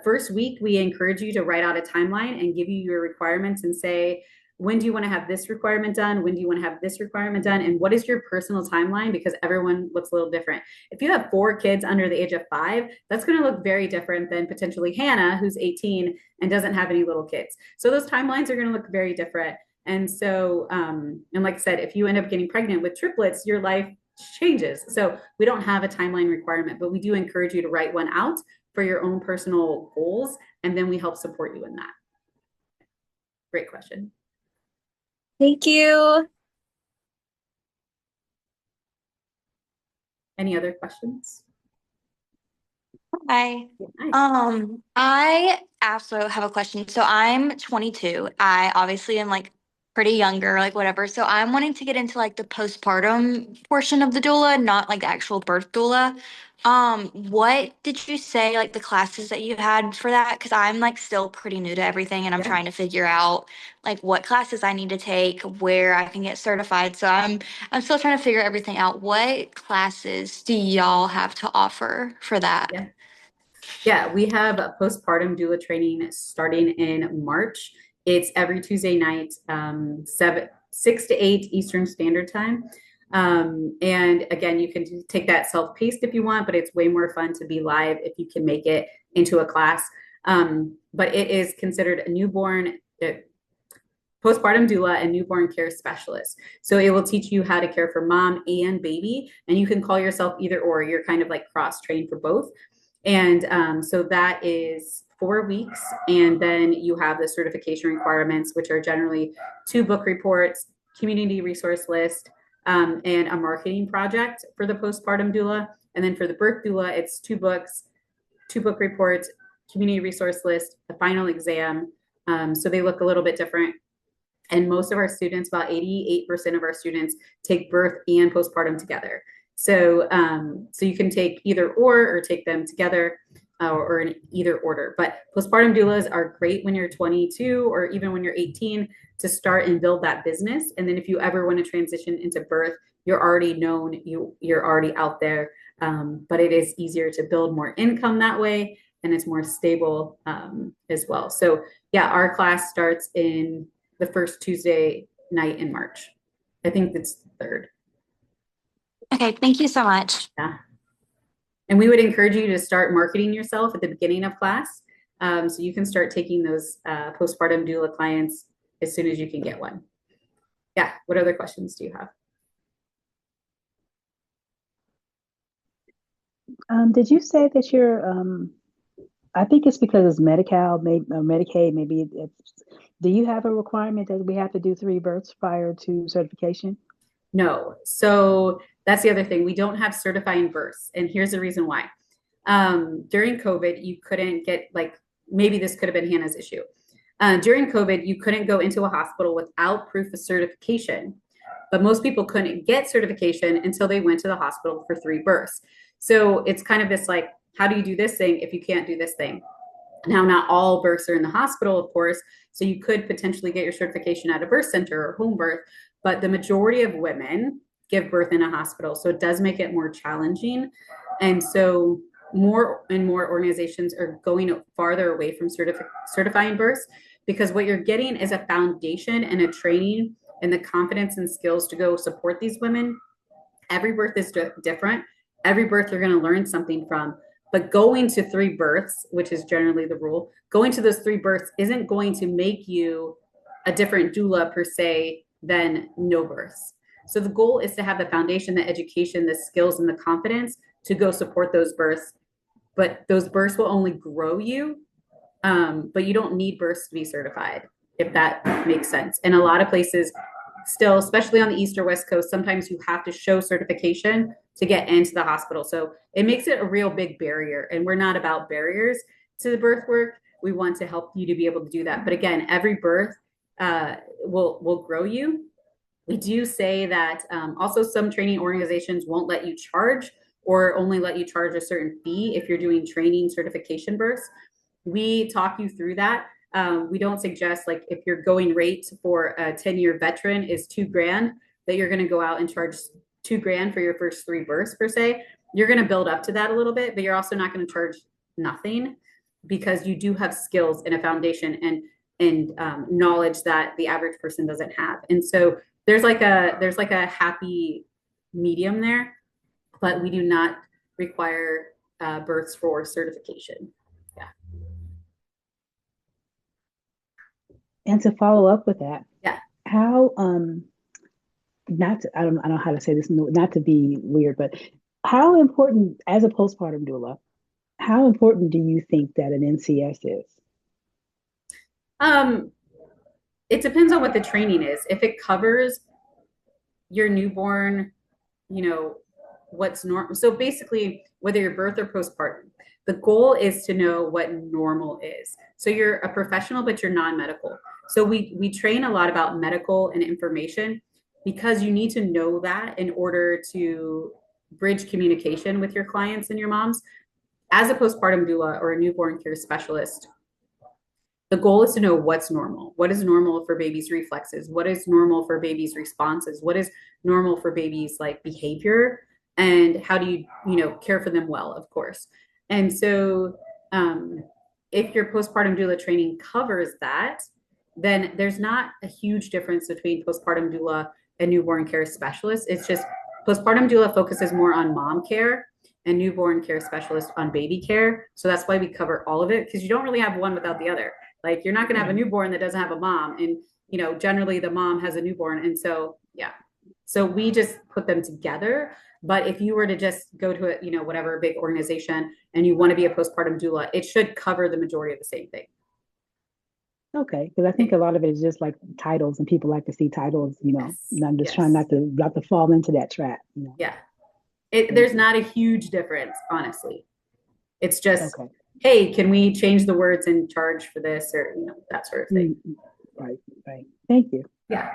First week, we encourage you to write out a timeline and give you your requirements and say, when do you want to have this requirement done? When do you want to have this requirement done? And what is your personal timeline? Because everyone looks a little different. If you have 4 kids under the age of 5, that's going to look very different than potentially Hannah, who's 18 and doesn't have any little kids. So those timelines are going to look very different. And so, and like I said, if you end up getting pregnant with triplets, your life changes. So we don't have a timeline requirement, but we do encourage you to write one out for your own personal goals, and then we help support you in that. Great question. Thank you. Any other questions? Hi. Nice. I also have a question. So I'm 22. I obviously am like pretty younger, like whatever. So I'm wanting to get into like the postpartum portion of the doula, not like the actual birth doula. What did you say like the classes that you had for that? Because I'm like still pretty new to everything and I'm Yeah. trying to figure out like what classes I need to take, where I can get certified. So I'm still trying to figure everything out. What classes do y'all have to offer for that? Yeah. Yeah, we have a postpartum doula training starting in March. It's every Tuesday night, 6 to 8 Eastern Standard Time. And again, you can take that self-paced if you want, but it's way more fun to be live if you can make it into a class. But it is considered a postpartum doula and newborn care specialist. So it will teach you how to care for mom and baby, and you can call yourself either or. You're kind of like cross-trained for both. And so that is 4 weeks. And then you have the certification requirements, which are generally 2 book reports, community resource list, and a marketing project for the postpartum doula. And then for the birth doula, it's 2 books, 2 book reports, community resource list, the final exam. So they look a little bit different. And most of our students, about 88% of our students, take birth and postpartum together. So, so you can take either or take them together or in either order. But postpartum doulas are great when you're 22 or even when you're 18 to start and build that business. And then if you ever want to transition into birth, you're already known, you're already out there. But it is easier to build more income that way, and it's more stable as well. So yeah, our class starts in the first Tuesday night in March. I think it's the 3rd. Okay, thank you so much. Yeah. And we would encourage you to start marketing yourself at the beginning of class. So you can start taking those postpartum doula clients as soon as you can get one. Yeah. What other questions do you have? Did you say that you're, I think it's because it's Medi-Cal, maybe, or Medicaid, maybe do you have a requirement that we have to do 3 births prior to certification? No. So that's the other thing. We don't have certifying births. And here's the reason why. During COVID, you couldn't get like maybe this could have been Hannah's issue. During COVID, you couldn't go into a hospital without proof of certification, but most people couldn't get certification until they went to the hospital for 3 births. So it's kind of this like, how do you do this thing if you can't do this thing? Now, not all births are in the hospital, of course, so you could potentially get your certification at a birth center or home birth, but the majority of women give birth in a hospital, so it does make it more challenging. And so more and more organizations are going farther away from certifying births, because what you're getting is a foundation and a training and the confidence and skills to go support these women. Every birth is different. Every birth you're going to learn something from. But going to 3 births, which is generally the rule, going to those 3 births isn't going to make you a different doula per se than no births. So the goal is to have the foundation, the education, the skills, and the confidence to go support those births. But those births will only grow you. But you don't need births to be certified, if that makes sense. And a lot of places still, especially on the East or West Coast, sometimes you have to show certification to get into the hospital. So it makes it a real big barrier. And we're not about barriers to the birth work. We want to help you to be able to do that. But again, every birth will grow you. We do say that also some training organizations won't let you charge, or only let you charge a certain fee if you're doing training certification births. We talk you through that. We don't suggest, like, if your going rate for a 10-year veteran is $2,000, that you're going to go out and charge $2,000 for your first 3 births per se. You're going to build up to that a little bit, but you're also not going to charge nothing, because you do have skills and a foundation and knowledge that the average person doesn't have. And so there's like a happy medium there, but we do not require births for certification. And to follow up with that, Yeah. how I don't know how to say this, not to be weird, but how important, as a postpartum doula, how important do you think that an NCS is? It depends on what the training is. If it covers your newborn, what's normal. So basically, whether you're birth or postpartum, the goal is to know what normal is. So you're a professional, but you're non-medical. So we train a lot about medical and information, because you need to know that in order to bridge communication with your clients and your moms. As a postpartum doula or a newborn care specialist, the goal is to know what's normal. What is normal for babies' reflexes? What is normal for babies' responses? What is normal for babies' like behavior? And how do you care for them well, of course. And so if your postpartum doula training covers that, then there's not a huge difference between postpartum doula and newborn care specialist. It's just postpartum doula focuses more on mom care and newborn care specialist on baby care. So that's why we cover all of it, because you don't really have one without the other. Like, you're not going to have a newborn that doesn't have a mom, and generally the mom has a newborn. And so so we just put them together. But if you were to just go to a whatever big organization and you want to be a postpartum doula, it should cover the majority of the same thing. Okay, because I think a lot of it is just like titles, and people like to see titles, Yes. And I'm just trying not to fall into that trap. Yeah, there's not a huge difference, honestly. It's just, hey, can we change the words and charge for this, or that sort of thing. Right. Thank you. Yeah.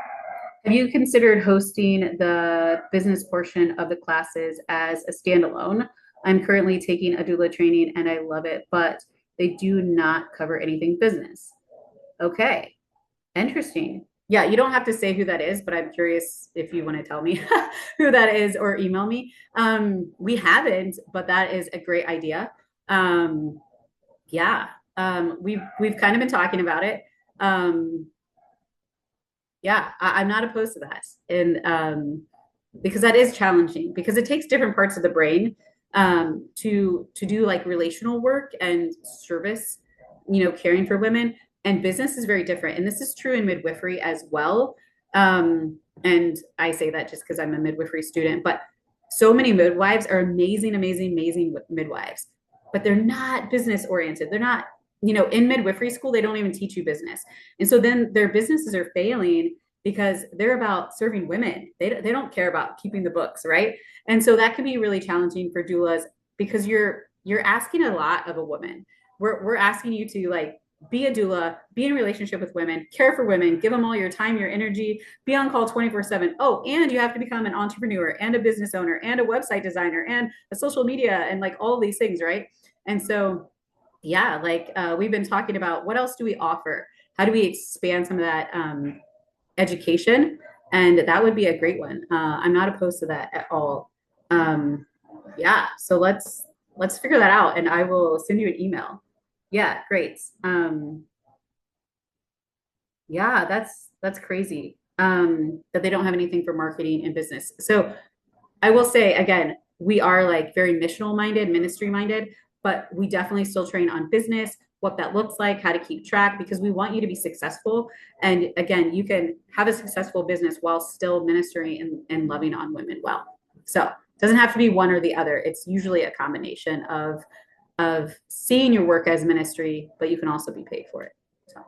Have you considered hosting the business portion of the classes as a standalone? I'm currently taking a doula training and I love it, but they do not cover anything business. Okay, interesting. Yeah, you don't have to say who that is, but I'm curious if you want to tell me who that is, or email me. We haven't, but that is a great idea. We've kind of been talking about it. I'm not opposed to that. And because that is challenging, because it takes different parts of the brain to do like relational work and service, caring for women. And business is very different. And this is true in midwifery as well. And I say that just because I'm a midwifery student, but so many midwives are amazing, amazing, amazing midwives, but they're not business oriented. They're not, in midwifery school, they don't even teach you business. And so then their businesses are failing because they're about serving women. They don't care about keeping the books, right? And so that can be really challenging for doulas, because you're asking a lot of a woman. we're asking you to like be a doula, be in a relationship with women, care for women, give them all your time, your energy, be on call 24/7. Oh, and you have to become an entrepreneur and a business owner and a website designer and a social media and like all these things, right? And so, yeah, like we've been talking about what else do we offer? How do we expand some of that education? And that would be a great one. I'm not opposed to that at all. Yeah, so let's figure that out, and I will send you an email. Yeah, great. Yeah, that's crazy. That they don't have anything for marketing and business. So I will say again, we are like very missional minded, ministry minded, but we definitely still train on business, what that looks like, how to keep track, because we want you to be successful. And again, you can have a successful business while still ministering and loving on women well. So it doesn't have to be one or the other. It's usually a combination of seeing your work as ministry, but you can also be paid for it. So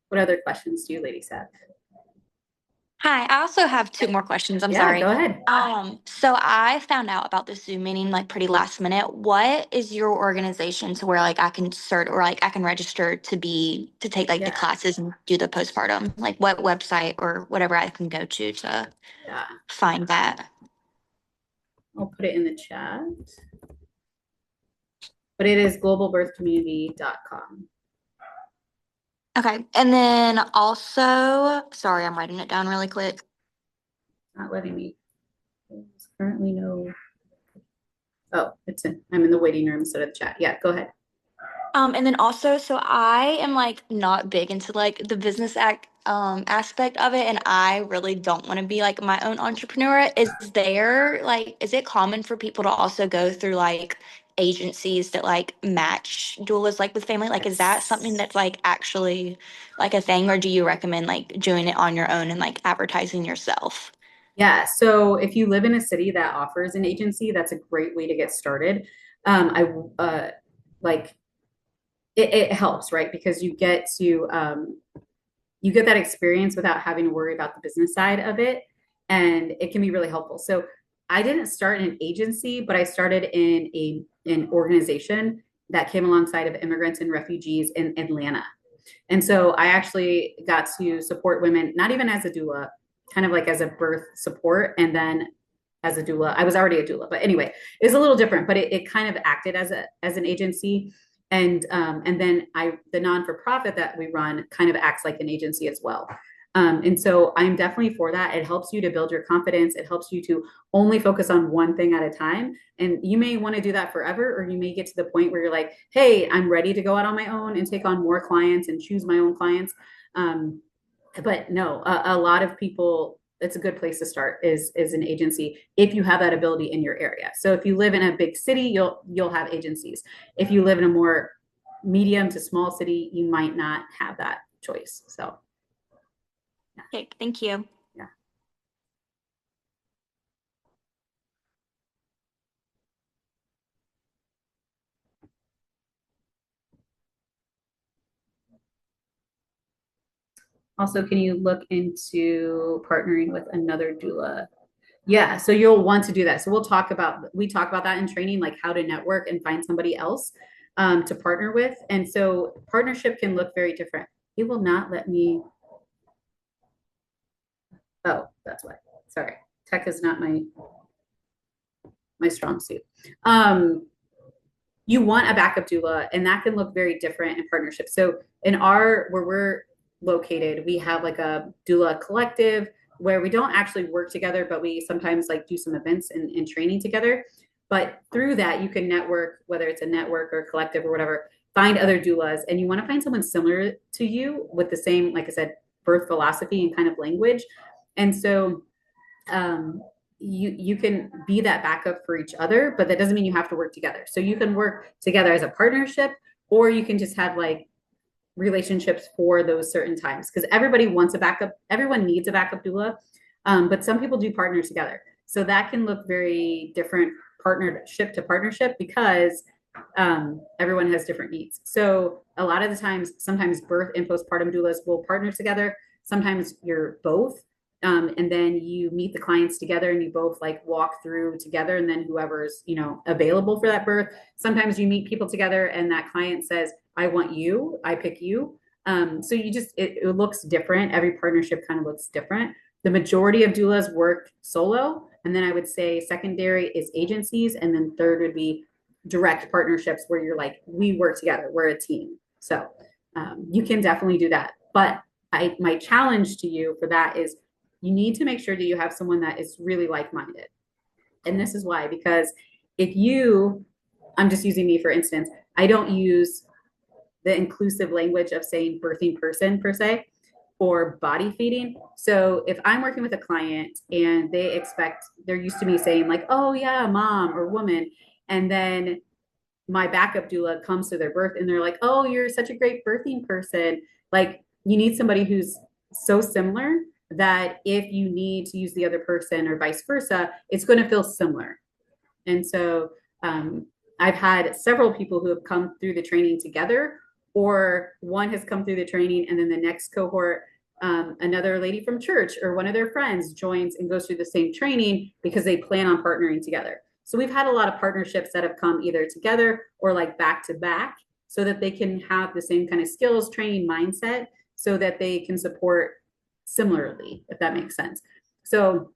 what other questions do you ladies have? Hi, I also have two more questions. I'm Yeah, sorry. go ahead. So I found out about the Zoom meeting like pretty last minute. What is your organization to where like I can cert or like I can register to take like the Yeah. classes and do the postpartum? Like what website or whatever I can go to Yeah, find that? I'll put it in the chat. But it is globalbirthcommunity.com. Okay. And then also, sorry, I'm writing it down really quick. Not letting me. There's currently no. Oh, I'm in the waiting room instead of the chat. Yeah, go ahead. And then also, so I am like not big into like the business aspect of it, and I really don't want to be like my own entrepreneur. Is it common for people to also go through like agencies that like match doulas like with family? Like, is that something that's like actually like a thing, or do you recommend like doing it on your own and like advertising yourself? Yeah, so if you live in a city that offers an agency, that's a great way to get started. I like it helps, right? Because you get that experience without having to worry about the business side of it, and it can be really helpful. So I didn't start in an agency, but I started in an organization that came alongside of immigrants and refugees in Atlanta. And so I actually got to support women, not even as a doula, kind of like as a birth support, and then as a doula. I was already a doula, but anyway, it's a little different, but it kind of acted as an agency. And then the non-for-profit that we run kind of acts like an agency as well. And so I'm definitely for that. It helps you to build your confidence. It helps you to only focus on one thing at a time. And you may want to do that forever, or you may get to the point where you're like, hey, I'm ready to go out on my own and take on more clients and choose my own clients. But no, a lot of people, it's a good place to start is an agency if you have that ability in your area. So if you live in a big city, you'll have agencies. If you live in a more medium to small city, you might not have that choice. So yeah. Okay, thank you. Yeah. Also, can you look into partnering with another doula? Yeah, so you'll want to do that. So we talk about that in training, like how to network and find somebody else to partner with. And so partnership can look very different. It will not let me. Oh, that's why. Sorry, tech is not my strong suit. You want a backup doula, and that can look very different in partnership. So where we're located, we have like a doula collective where we don't actually work together, but we sometimes like do some events and training together. But through that, you can network, whether it's a network or collective or whatever, find other doulas. And you want to find someone similar to you with the same, like I said, birth philosophy and kind of language. And so you can be that backup for each other, but that doesn't mean you have to work together. So you can work together as a partnership, or you can just have like relationships for those certain times, because everybody wants a backup. Everyone needs a backup doula, but some people do partner together. So that can look very different partnership to partnership because everyone has different needs. So a lot of the times, sometimes birth and postpartum doulas will partner together. Sometimes you're both. And then you meet the clients together and you both like walk through together, and then whoever's, available for that birth. Sometimes you meet people together and that client says, I want you, I pick you. So it looks different. Every partnership kind of looks different. The majority of doulas work solo. And then I would say secondary is agencies. And then third would be direct partnerships where you're like, we work together, we're a team. So you can definitely do that. But my challenge to you for that is you need to make sure that you have someone that is really like-minded. And this is why, because I'm just using me for instance, I don't use the inclusive language of saying birthing person per se or body feeding. So if I'm working with a client and they're used to me saying like, oh yeah, mom or woman, and then my backup doula comes to their birth and they're like, oh, you're such a great birthing person. Like, you need somebody who's so similar that if you need to use the other person or vice versa, it's going to feel similar. And so I've had several people who have come through the training together, or one has come through the training and then the next cohort, another lady from church or one of their friends joins and goes through the same training because they plan on partnering together. So we've had a lot of partnerships that have come either together or like back to back so that they can have the same kind of skills, training, mindset, so that they can support similarly, if that makes sense. So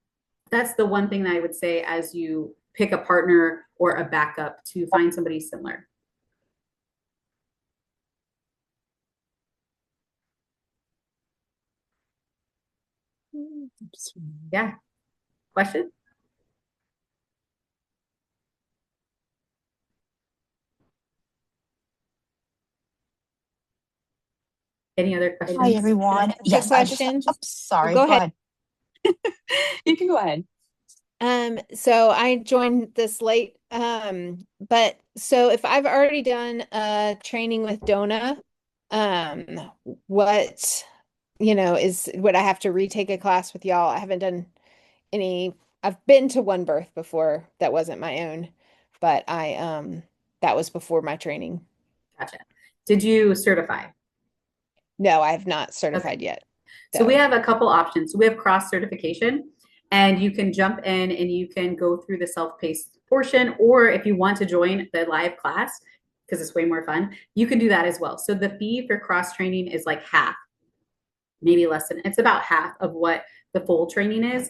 that's the one thing that I would say as you pick a partner or a backup, to find somebody similar. Yeah. Question? Any other questions? Hi, everyone. Yes, question. Sorry, Go go ahead. You can go ahead. So I joined this late, but so if I've already done a training with Donna, what, would I have to retake a class with y'all? I haven't done any, I've been to one birth before that wasn't my own, but that was before my training. Gotcha. Did you certify? No, I have not certified yet. So we have a couple options. So we have cross certification, and you can jump in and you can go through the self-paced portion, or if you want to join the live class, because it's way more fun, you can do that as well. So the fee for cross training is like half, maybe less than, it's about half of what the full training is.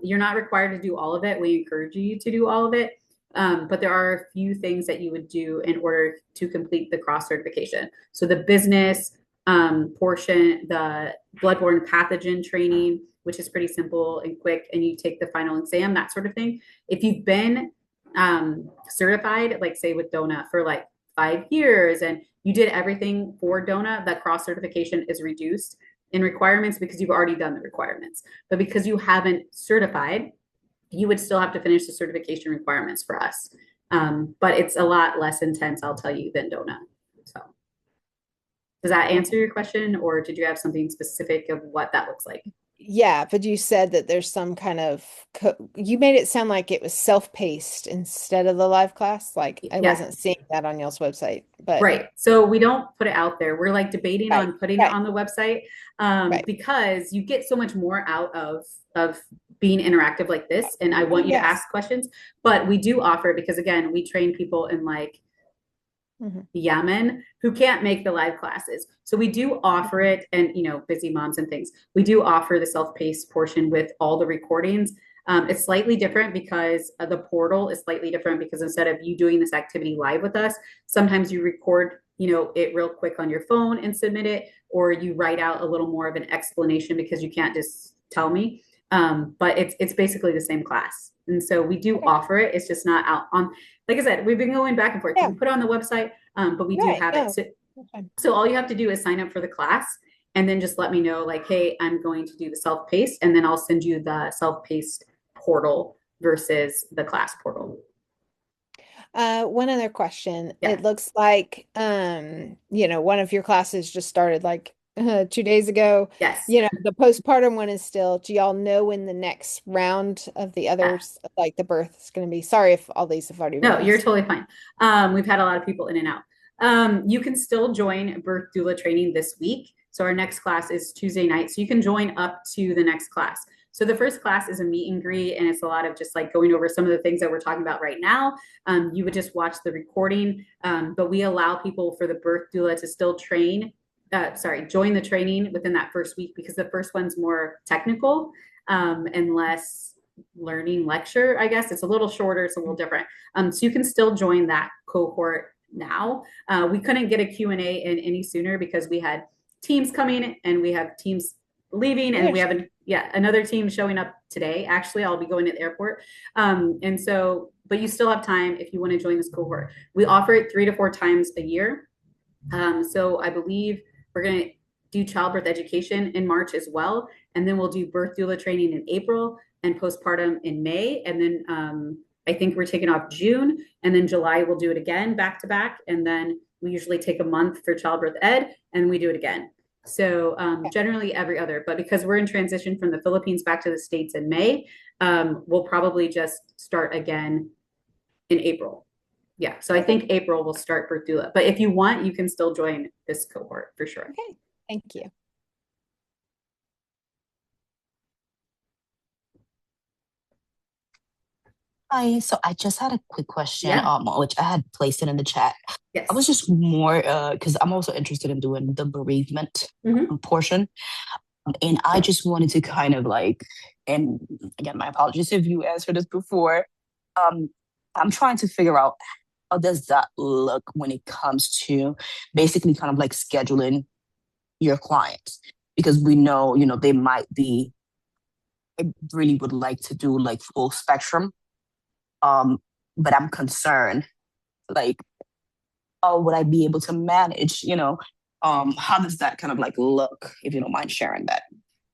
You're not required to do all of it. We encourage you to do all of it. But there are a few things that you would do in order to complete the cross certification. So the business portion, the bloodborne pathogen training, which is pretty simple and quick, and you take the final exam, that sort of thing. If you've been certified, like say with Donna for like 5 years and you did everything for Donna, that cross certification is reduced in requirements because you've already done the requirements. But because you haven't certified, you would still have to finish the certification requirements for us. But it's a lot less intense, I'll tell you, than Donna. So does that answer your question, or did you have something specific of what that looks like? Yeah, but you said that there's some kind of you made it sound like it was self-paced instead of the live class. Like I wasn't seeing that on y'all's website, but right. So we don't put it out there. We're like debating on putting it on the website because you get so much more out of being interactive like this. And I want you to ask questions, but we do offer it because again, we train people in like Yemen who can't make the live classes. So we do offer it, and busy moms and things. We do offer the self-paced portion with all the recordings. It's slightly different because the portal is slightly different because instead of you doing this activity live with us, sometimes you record, it real quick on your phone and submit it, or you write out a little more of an explanation because you can't just tell me. But it's basically the same class. And so we do offer it. It's just not out on, like I said, we've been going back and forth. We put it on the website, but we do have it. So all you have to do is sign up for the class and then just let me know like, hey, I'm going to do the self-paced, and then I'll send you the self-paced portal versus the class portal. One other question. It looks like, one of your classes just started like 2 days ago. Yes. The postpartum one is still, do y'all know when the next round of the others, like the birth is going to be? Sorry if all these have already been No, you're totally fine. We've had a lot of people in and out. You can still join birth doula training this week. So our next class is Tuesday night. So you can join up to the next class. So the first class is a meet and greet, and it's a lot of just like going over some of the things that we're talking about right now. You would just watch the recording, but we allow people for the birth doula to still join the training within that first week, because the first one's more technical and less learning lecture, I guess. It's a little shorter, it's a little different. So you can still join that cohort now. We couldn't get a Q&A in any sooner because we had teams coming and we have teams leaving, and we have another team showing up today. Actually, I'll be going to the airport. But you still have time if you want to join this cohort. We offer it 3 to 4 times a year. So I believe we're going to do childbirth education in March as well. And then we'll do birth doula training in April and postpartum in May. And then I think we're taking off June, and then July we'll do it again back to back. And then we usually take a month for childbirth ed and we do it again. So generally every other, but because we're in transition from the Philippines back to the States in May, we'll probably just start again in April. Yeah, so I think April will start birth doula. But if you want, you can still join this cohort for sure. Okay, thank you. Hi, so I just had a quick question, Yeah. which I had placed it in the chat. Yes. I was just more, because I'm also interested in doing the bereavement portion. And I just wanted to kind of like, and again, my apologies if you answered this before. I'm trying to figure out how does that look when it comes to basically kind of like scheduling your clients, because we know, they might be, I really would like to do like full spectrum. But I'm concerned, like, oh, would I be able to manage, how does that kind of like look, if you don't mind sharing that?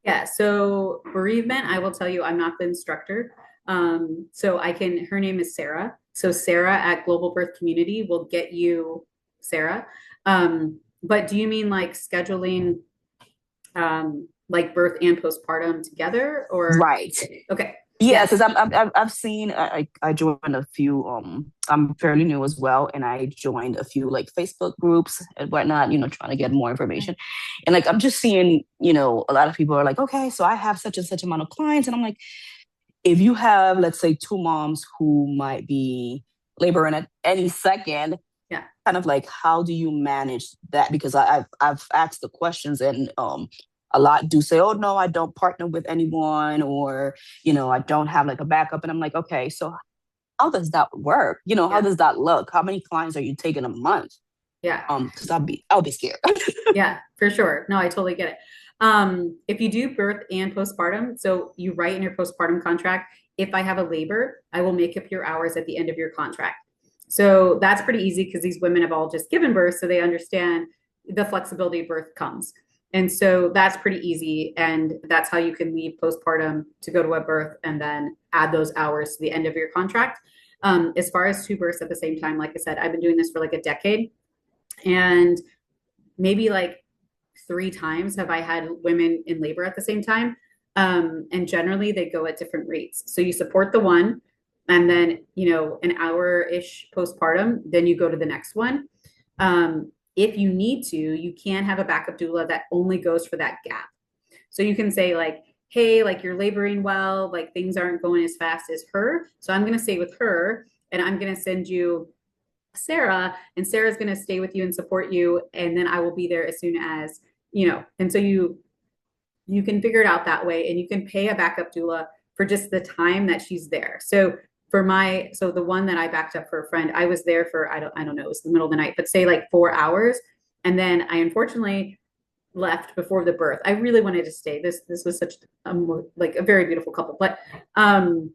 Yeah, so bereavement, I will tell you, I'm not the instructor. So her name is Sarah. So Sarah at Global Birth Community will get you Sarah. But do you mean like scheduling like birth and postpartum together, or? Right. Okay. Yeah, because I've seen, I joined a few, I'm fairly new as well, and I joined a few like Facebook groups and whatnot, trying to get more information. And like I'm just seeing, a lot of people are like, okay, so I have such and such amount of clients, and I'm like, if you have, let's say, 2 moms who might be laboring at any second, kind of like how do you manage that? Because I've asked the questions, and a lot do say, oh, no, I don't partner with anyone, or, I don't have like a backup. And I'm like, okay, so how does that work? How does that look? How many clients are you taking a month? Yeah. Because I'll be scared. Yeah, for sure. No, I totally get it. If you do birth and postpartum, so you write in your postpartum contract, if I have a labor, I will make up your hours at the end of your contract. So that's pretty easy because these women have all just given birth, so they understand the flexibility of birth comes. And so that's pretty easy. And that's how you can leave postpartum to go to a birth and then add those hours to the end of your contract. As far as 2 births at the same time, like I said, I've been doing this for like a decade, and maybe like 3 times have I had women in labor at the same time. And generally they go at different rates. So you support the one, and then, an hour-ish postpartum, then you go to the next one. If you need to, you can have a backup doula that only goes for that gap. So you can say like, hey, like you're laboring well, like things aren't going as fast as her. So I'm going to stay with her, and I'm going to send you Sarah, and Sarah's going to stay with you and support you. And then I will be there as soon as, and so you can figure it out that way, and you can pay a backup doula for just the time that she's there. So the one that I backed up for a friend, I was there for, I don't know, it was the middle of the night, but say like 4 hours. And then I unfortunately left before the birth. I really wanted to stay. This was such like a very beautiful couple, but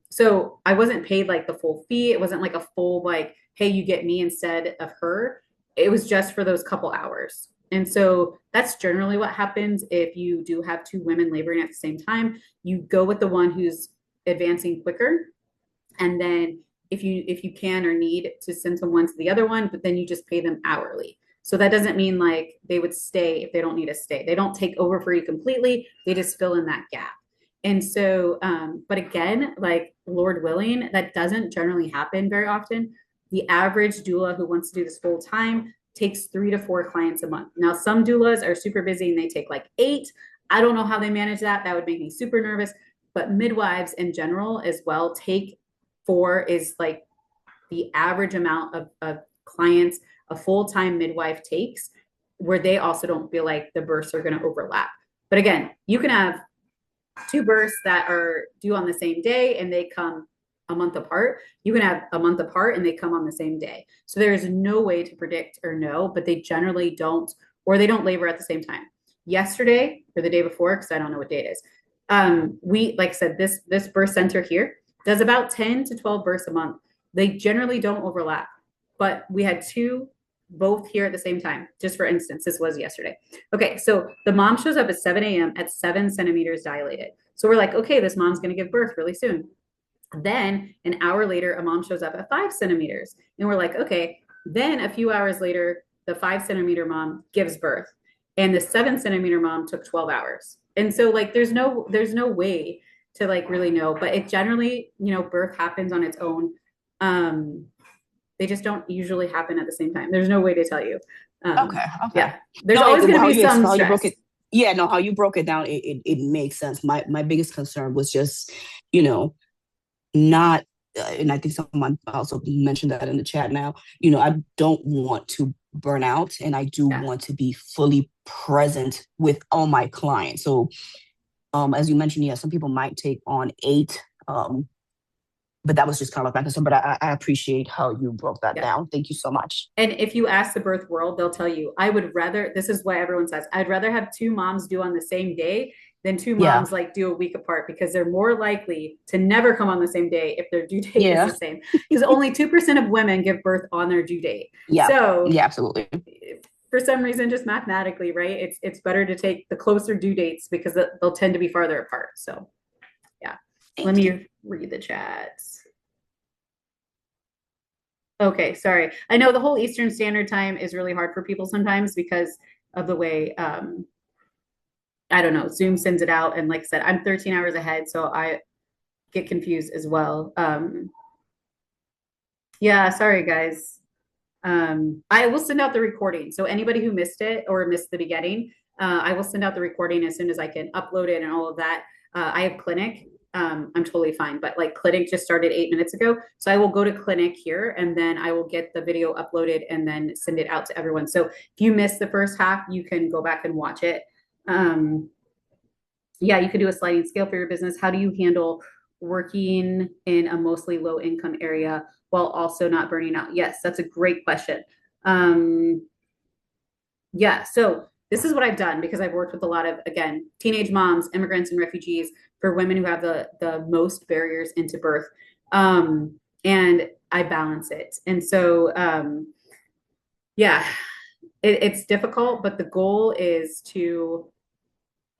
so I wasn't paid like the full fee. It wasn't like a full like, hey, you get me instead of her. It was just for those couple hours. And so that's generally what happens if you do have 2 women laboring at the same time. You go with the one who's advancing quicker. And then if you can or need to send someone to the other one, but then you just pay them hourly. So that doesn't mean like they would stay if they don't need to stay. They don't take over for you completely. They just fill in that gap. And so, but again, like Lord willing, that doesn't generally happen very often. The average doula who wants to do this full time takes 3 to 4 clients a month. Now, some doulas are super busy and they take like 8. I don't know how they manage that. That would make me super nervous. But midwives in general as well take 4 is like the average amount of clients a full-time midwife takes, where they also don't feel like the births are going to overlap. But again, you can have 2 births that are due on the same day and they come a month apart. You can have a month apart and they come on the same day. So there is no way to predict or know, but they generally don't, or they don't labor at the same time. Yesterday or the day before, because I don't know what day it is, we, like I said, this birth center here does about 10 to 12 births a month. They generally don't overlap, but we had 2 both here at the same time. Just for instance, this was yesterday. Okay, so the mom shows up at 7 a.m. at 7 centimeters dilated. So we're like, okay, this mom's going to give birth really soon. Then an hour later, a mom shows up at 5 centimeters. And we're like, okay. Then a few hours later, the 5 centimeter mom gives birth. And the 7 centimeter mom took 12 hours. And so like, there's no way to like really know, but it generally, birth happens on its own. They just don't usually happen at the same time. There's no way to tell you. Okay. Yeah. There's always going to be some stress. How you broke it down, it makes sense. My biggest concern was just, not, and I think someone also mentioned that in the chat now, I don't want to burn out, and I do want to be fully present with all my clients. So as you mentioned, some people might take on 8, but that was just kind of like my concern. But I appreciate how you broke that down. Thank you so much. And if you ask the birth world, they'll tell you, I would rather, this is what everyone says, I'd rather have 2 moms due on the same day than 2 moms like do a week apart, because they're more likely to never come on the same day if their due date is the same. Because only 2% of women give birth on their due date. So absolutely. For some reason, just mathematically, right? It's better to take the closer due dates because they'll tend to be farther apart. So let me read the chats. Okay, sorry. I know the whole Eastern Standard Time is really hard for people sometimes because of the way, I don't know, Zoom sends it out. And like I said, I'm 13 hours ahead, so I get confused as well. Yeah, sorry, guys. I will send out the recording. So anybody who missed it or missed the beginning, I will send out the recording as soon as I can upload it and all of that. I have clinic. I'm totally fine, but like clinic just started 8 minutes ago. So I will go to clinic here and then I will get the video uploaded and then send it out to everyone. So if you missed the first half, you can go back and watch it. Yeah, you could do a sliding scale for your business. How do you handle working in a mostly low income area while also not burning out? Yes, that's a great question. Yeah, so this is what I've done because I've worked with a lot of, again, teenage moms, immigrants, and refugees, for women who have the most barriers into birth. And I balance it. And so, it's difficult, but the goal is to,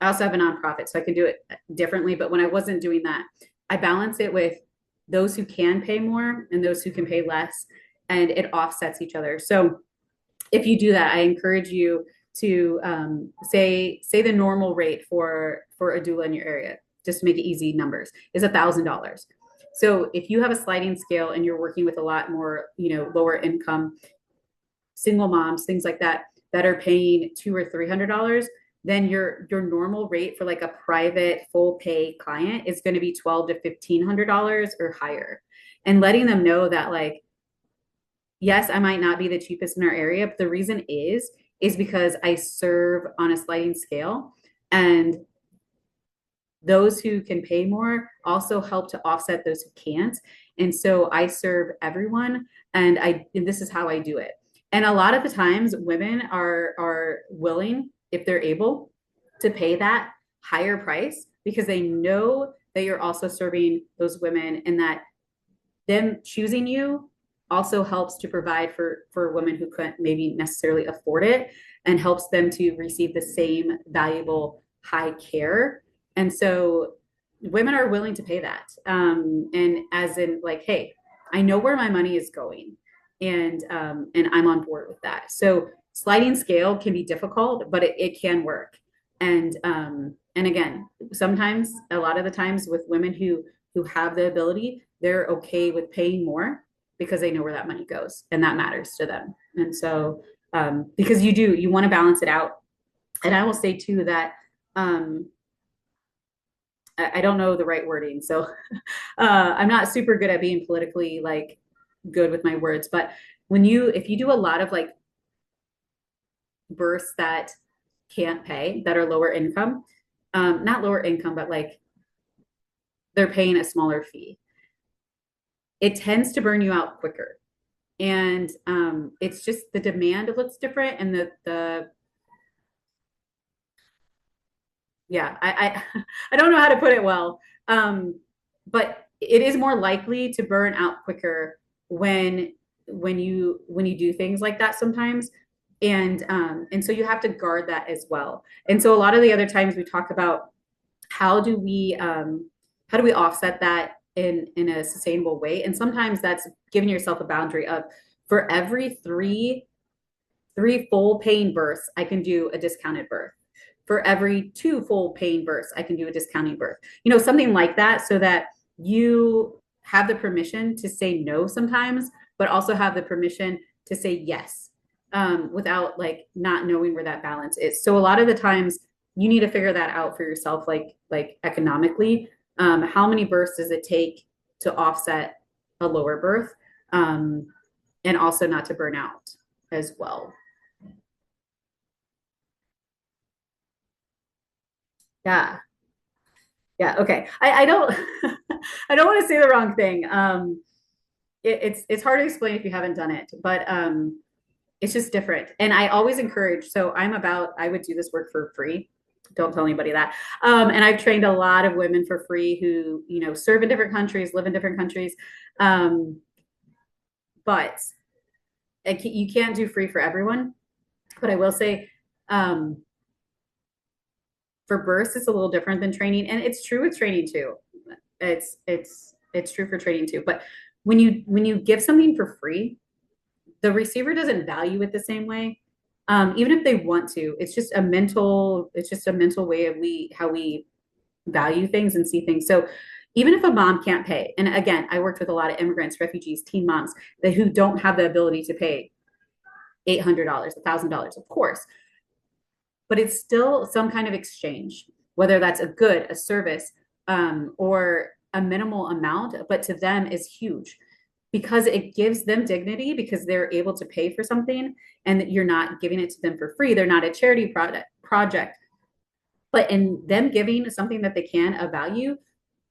I also have a nonprofit, so I can do it differently. But when I wasn't doing that, I balance it with those who can pay more and those who can pay less, and it offsets each other. So if you do that, I encourage you to say the normal rate for a doula in your area, just to make it easy, numbers, is $1,000. So if you have a sliding scale and you're working with a lot more, lower income single moms, things like that, that are paying $200 or $300, then your normal rate for like a private full pay client is going to be $1,200 to $1,500 or higher. And letting them know that, like, yes, I might not be the cheapest in our area, but the reason is because I serve on a sliding scale, and those who can pay more also help to offset those who can't. And so I serve everyone, and this is how I do it. And a lot of the times women are willing, if they're able, to pay that higher price because they know that you're also serving those women, and that them choosing you also helps to provide for women who couldn't maybe necessarily afford it, and helps them to receive the same valuable high care. And so women are willing to pay that. And as in, like, hey, I know where my money is going, and I'm on board with that. So sliding scale can be difficult, but it can work. And again, sometimes, a lot of the times with women who have the ability, they're okay with paying more because they know where that money goes, and that matters to them. And so because you want to balance it out. And I will say too that I don't know the right wording, so I'm not super good at being politically like good with my words. But if you do a lot of like births that can't pay, that are lower income, not lower income, but like they're paying a smaller fee, it tends to burn you out quicker. And it's just the demand looks different, and the yeah, I don't know how to put it well, but it is more likely to burn out quicker when you do things like that sometimes, and so you have to guard that as well. And so a lot of the other times we talk about how do we offset that in a sustainable way, and sometimes that's giving yourself a boundary of, for every three full paying births, I can do a discounted birth. For every 2 full paying births, I can do a discounting birth. Something like that, so that you have the permission to say no sometimes, but also have the permission to say yes, without like not knowing where that balance is. So a lot of the times you need to figure that out for yourself, like economically. How many births does it take to offset a lower birth, and also not to burn out as well. Yeah. Yeah. Okay. I don't, I don't want to say the wrong thing. It's hard to explain if you haven't done it, but, it's just different. And I always encourage, so I would do this work for free. Don't tell anybody that. And I've trained a lot of women for free who, serve in different countries, live in different countries. But you can't do free for everyone. But I will say, for births, it's a little different than training, and it's true with training too. It's true for training too. But when you give something for free, the receiver doesn't value it the same way. Even if they want to, it's just a mental way of how we value things and see things. So even if a mom can't pay, and again, I worked with a lot of immigrants, refugees, teen moms who don't have the ability to pay $800, $1,000, of course, but it's still some kind of exchange, whether that's a good, a service, or a minimal amount, but to them is huge, because it gives them dignity, because they're able to pay for something, and that you're not giving it to them for free. They're not a charity project, but in them giving something that they can of value,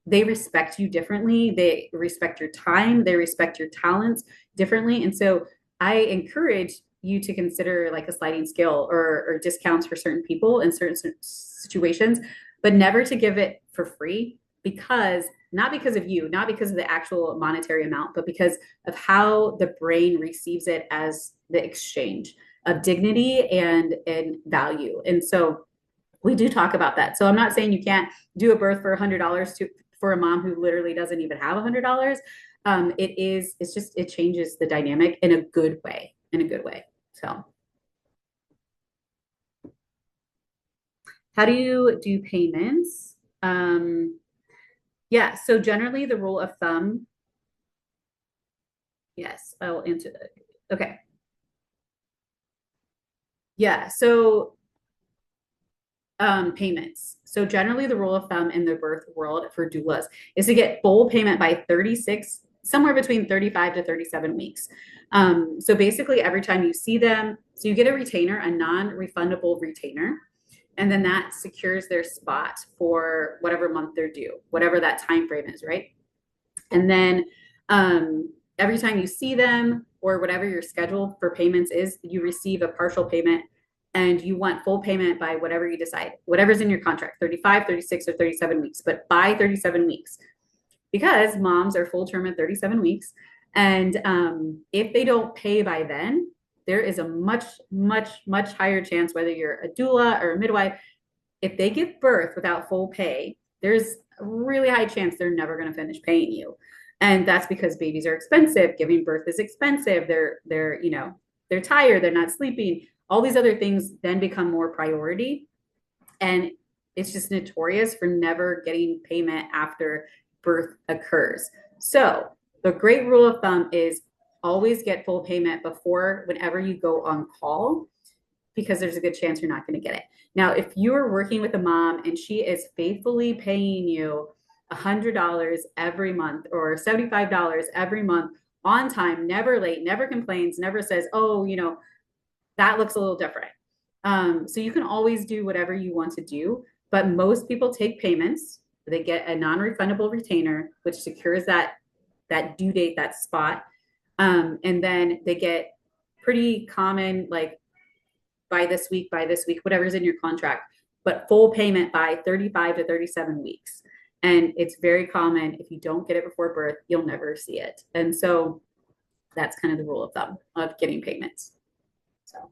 they respect you differently. They respect your time. They respect your talents differently. And so I encourage you to consider like a sliding scale, or discounts for certain people in certain situations, but never to give it for free, because not because of you, not because of the actual monetary amount, but because of how the brain receives it as the exchange of dignity and value. And so we do talk about that. So I'm not saying you can't do a birth for $100 for a mom who literally doesn't even have $100. It changes the dynamic in a good way, So how do you do payments? Yeah, so generally the rule of thumb, yes, I will answer that. Okay. Yeah, so payments. So generally the rule of thumb in the birth world for doulas is to get full payment by 36, somewhere between 35 to 37 weeks. So basically every time you see them, so you get a retainer, a non-refundable retainer, and then that secures their spot for whatever month they're due, whatever that time frame is, right? And then every time you see them, or whatever your schedule for payments is, you receive a partial payment, and you want full payment by whatever you decide, whatever's in your contract, 35, 36, or 37 weeks, but by 37 weeks, because moms are full term at 37 weeks. And if they don't pay by then, there is a much, much, much higher chance, whether you're a doula or a midwife, if they give birth without full pay, there's a really high chance they're never going to finish paying you. And that's because babies are expensive. Giving birth is expensive. They're tired. They're not sleeping. All these other things then become more priority. And it's just notorious for never getting payment after birth occurs. So the great rule of thumb is always get full payment before whenever you go on call, because there's a good chance you're not going to get it. Now, if you're working with a mom and she is faithfully paying you $100 every month or $75 every month on time, never late, never complains, never says, oh, that looks a little different. So you can always do whatever you want to do, but most people take payments. They get a non-refundable retainer, which secures that due date, that spot. And then they get pretty common, like by this week, whatever's in your contract, but full payment by 35 to 37 weeks. And it's very common. If you don't get it before birth, you'll never see it. And so that's kind of the rule of thumb of getting payments. So.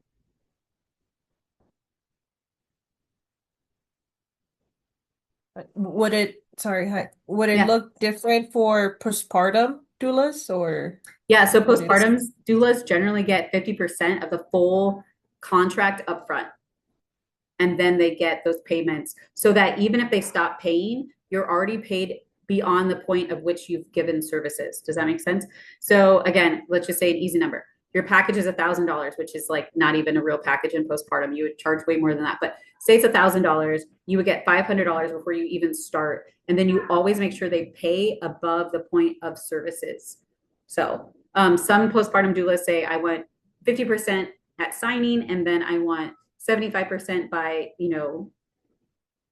Would it Yeah. look different for postpartum doulas or? Yeah, so postpartum doulas generally get 50% of the full contract upfront. And then they get those payments so that even if they stop paying, you're already paid beyond the point of which you've given services. Does that make sense? So again, let's just say an easy number. Your package is $1,000, which is like not even a real package in postpartum. You would charge way more than that. But say it's $1,000, you would get $500 before you even start. And then you always make sure they pay above the point of services. So some postpartum doulas say, I want 50% at signing, and then I want 75% by,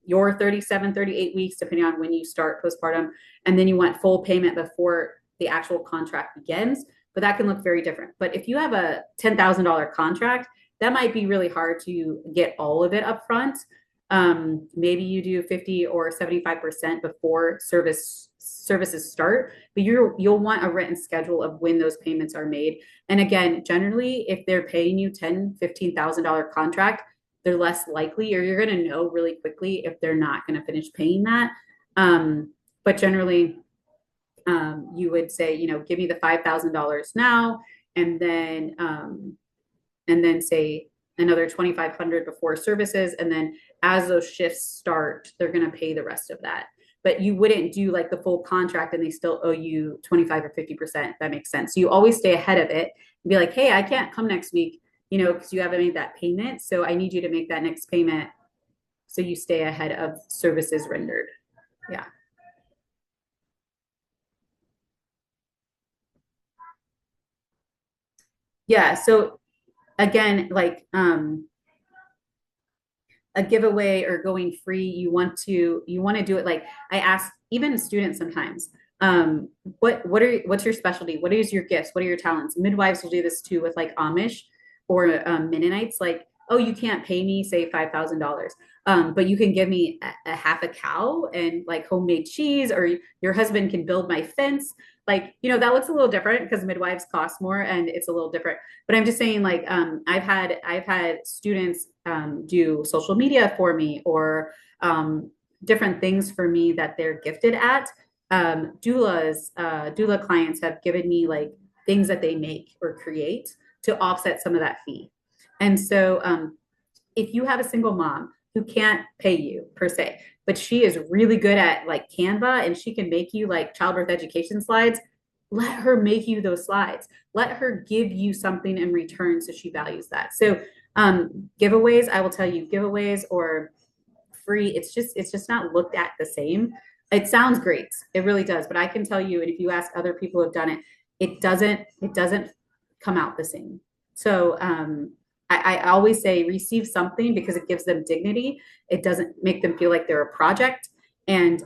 your 37, 38 weeks, depending on when you start postpartum. And then you want full payment before the actual contract begins. But that can look very different. But if you have a $10,000 contract, that might be really hard to get all of it up front. Maybe you do 50 or 75% before services start, but you'll want a written schedule of when those payments are made. And again, generally, if they're paying you $10,000, $15,000 contract, they're less likely, or you're going to know really quickly if they're not going to finish paying that. But generally, you would say, give me the $5,000 now, and then say another $2,500 before services, and then as those shifts start, they're going to pay the rest of that. But you wouldn't do like the full contract and they still owe you 25 or 50%. That makes sense. So you always stay ahead of it and be like, hey, I can't come next week, because you haven't made that payment. So I need you to make that next payment so you stay ahead of services rendered. Yeah. Yeah. So again, like a giveaway or going free, you want to do it. Like I ask even students sometimes, what's your specialty? What is your gifts? What are your talents? Midwives will do this too with like Amish or Mennonites. Like, oh, you can't pay me, say $5,000, but you can give me a half a cow and like homemade cheese, or your husband can build my fence. Like, that looks a little different because midwives cost more and it's a little different. But I'm just saying, like, I've had students do social media for me, or different things for me that they're gifted at. Doula clients have given me like things that they make or create to offset some of that fee. And so if you have a single mom who can't pay you per se, but she is really good at like Canva and she can make you like childbirth education slides, let her make you those slides. Let her give you something in return so she values that. So giveaways, I will tell you, giveaways or free, it's just not looked at the same. It sounds great. It really does. But I can tell you, and if you ask other people who have done it, it doesn't come out the same. So I always say receive something because it gives them dignity. It doesn't make them feel like they're a project, and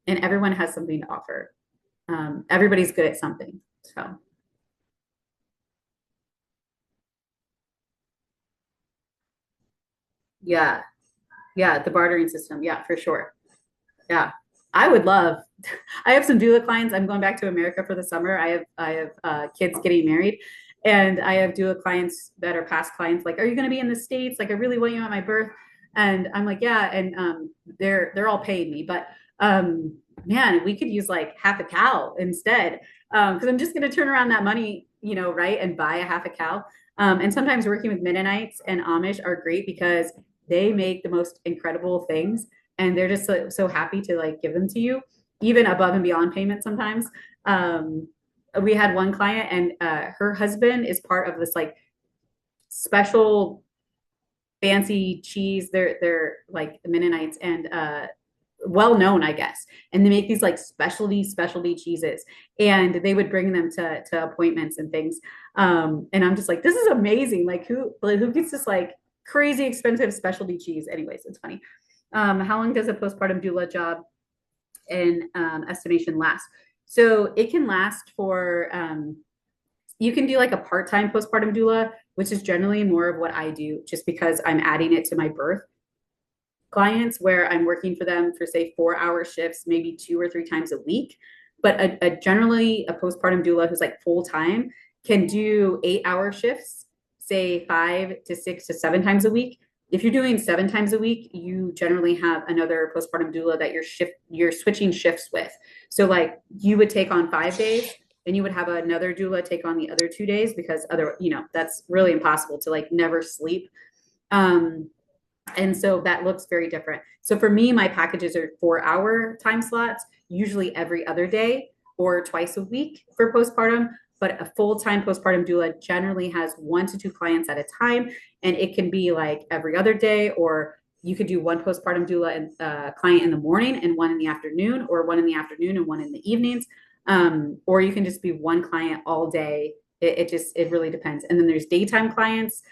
everyone has something to offer. Everybody's good at something. So. Yeah. Yeah. The bartering system. Yeah, for sure. Yeah. I would love, I have some doula clients. I'm going back to America for the summer. I have kids getting married, and I have doula clients that are past clients. Like, are you going to be in the States? Like, I really want you at my birth. And I'm like, yeah. And they're all paying me, but man, we could use like half a cow instead. Cause I'm just going to turn around that money, right. And buy a half a cow. And sometimes working with Mennonites and Amish are great because they make the most incredible things. And they're just so happy to like give them to you, even above and beyond payment sometimes. we had one client, and her husband is part of this like special fancy cheese. They're like the Mennonites, and well known, I guess. And they make these like specialty cheeses, and they would bring them to appointments and things. And I'm just like, this is amazing. Like who gets this like crazy expensive specialty cheese? Anyways, it's funny. How long does a postpartum doula job in estimation last? So it can last for you can do like a part-time postpartum doula, which is generally more of what I do, just because I'm adding it to my birth clients, where I'm working for them for say 4-hour shifts, maybe 2 or 3 times a week. But generally a postpartum doula who's like full-time can do 8-hour shifts, say 5 to 6 to 7 times a week. If you're doing 7 times a week, you generally have another postpartum doula that you're switching shifts with. So like you would take on 5 days, and you would have another doula take on the other 2 days, because that's really impossible to like never sleep. And so that looks very different. So for me, my packages are 4-hour time slots, usually every other day or twice a week for postpartum. But a full-time postpartum doula generally has 1 to 2 clients at a time. And it can be like every other day, or you could do 1 postpartum doula and client in the morning and 1 in the afternoon, or 1 in the afternoon and 1 in the evenings. Or you can just be 1 client all day. It really depends. And then there's daytime clients.